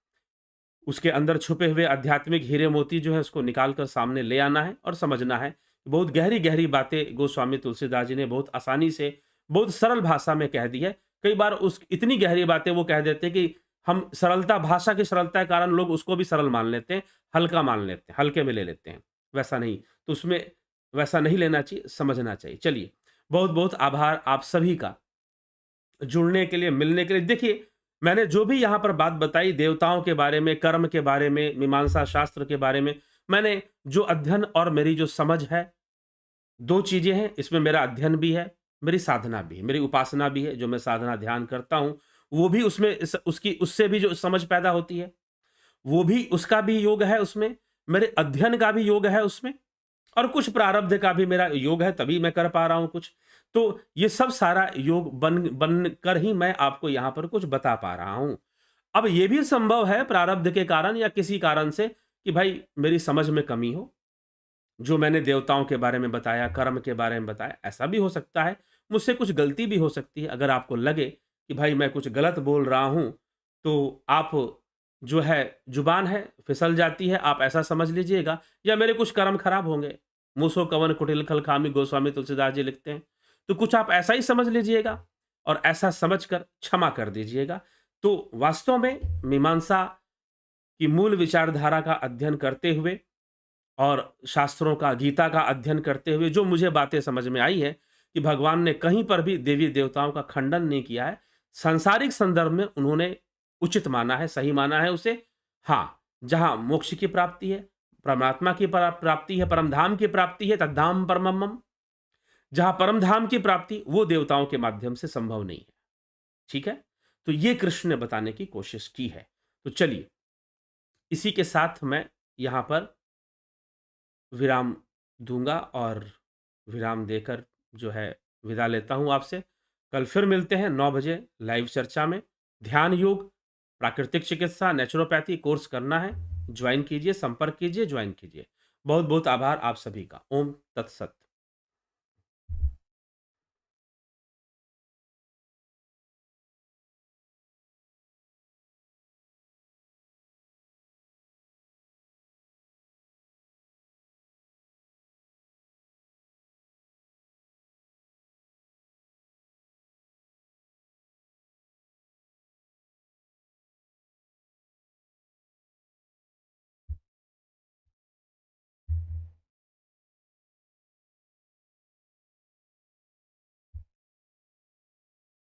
उसके अंदर छुपे हुए आध्यात्मिक हीरे मोती जो है उसको निकाल कर सामने ले आना है और समझना है। बहुत गहरी गहरी बातें गोस्वामी तुलसीदास जी ने बहुत आसानी से, बहुत सरल भाषा में कह दी है। कई बार उस इतनी गहरी बातें वो कह देते हैं कि हम सरलता, भाषा की सरलता के कारण लोग उसको भी सरल मान लेते हैं, हल्का मान लेते हैं, हल्के में ले लेते हैं। वैसा नहीं, तो उसमें वैसा नहीं लेना चाहिए, समझना चाहिए। चलिए, बहुत बहुत आभार आप सभी का जुड़ने के लिए, मिलने के लिए। देखिए, मैंने जो भी यहाँ पर बात बताई देवताओं के बारे में, कर्म के बारे में, मीमांसा शास्त्र के बारे में, मैंने जो अध्ययन और मेरी जो समझ है, 2 चीज़ें हैं। इसमें मेरा अध्ययन भी है, मेरी साधना भी है, मेरी उपासना भी है। जो मैं साधना ध्यान करता हूँ, वो भी उसमें उसकी उससे भी जो समझ पैदा होती है, वो भी, उसका भी योग है उसमें। मेरे अध्ययन का भी योग है उसमें, और कुछ प्रारब्ध का भी मेरा योग है, तभी मैं कर पा रहा हूँ कुछ। तो ये सब सारा योग बन कर ही मैं आपको यहाँ पर कुछ बता पा रहा हूँ। अब ये भी संभव है प्रारब्ध के कारण या किसी कारण से कि भाई मेरी समझ में कमी हो। जो मैंने देवताओं के बारे में बताया, कर्म के बारे में बताया, ऐसा भी हो सकता है। मुझसे कुछ गलती भी हो सकती है। अगर आपको लगे कि भाई मैं कुछ गलत बोल रहा हूँ, तो आप जो है जुबान है फिसल जाती है, आप ऐसा समझ लीजिएगा, या मेरे कुछ कर्म खराब होंगे। मूसो कवन कुटिल खल खामी, गोस्वामी तुलसीदास जी लिखते हैं। तो कुछ आप ऐसा ही समझ लीजिएगा और ऐसा समझकर क्षमा कर दीजिएगा। तो वास्तव में मीमांसा की मूल विचारधारा का अध्ययन करते हुए और शास्त्रों का, गीता का अध्ययन करते हुए जो मुझे बातें समझ में आई है कि भगवान ने कहीं पर भी देवी देवताओं का खंडन नहीं किया है। सांसारिक संदर्भ में उन्होंने उचित माना है, सही माना है उसे। हाँ, जहाँ मोक्ष की प्राप्ति है, परमात्मा की प्राप्ति है, परमधाम की प्राप्ति है, तद्धाम परमम मम। जहाँ परमधाम की प्राप्ति वो देवताओं के माध्यम से संभव नहीं है। ठीक है? तो ये कृष्ण ने बताने की कोशिश की है। तो चलिए, इसी के साथ मैं यहाँ पर विराम दूँगा और विराम देकर जो है विदा लेता हूँ आपसे। कल फिर मिलते हैं 9 बजे लाइव चर्चा में। ध्यान योग, प्राकृतिक चिकित्सा, नेचुरोपैथी कोर्स करना है, ज्वाइन कीजिए, संपर्क कीजिए, ज्वाइन कीजिए। बहुत-बहुत आभार आप सभी का। ओम तत्सत।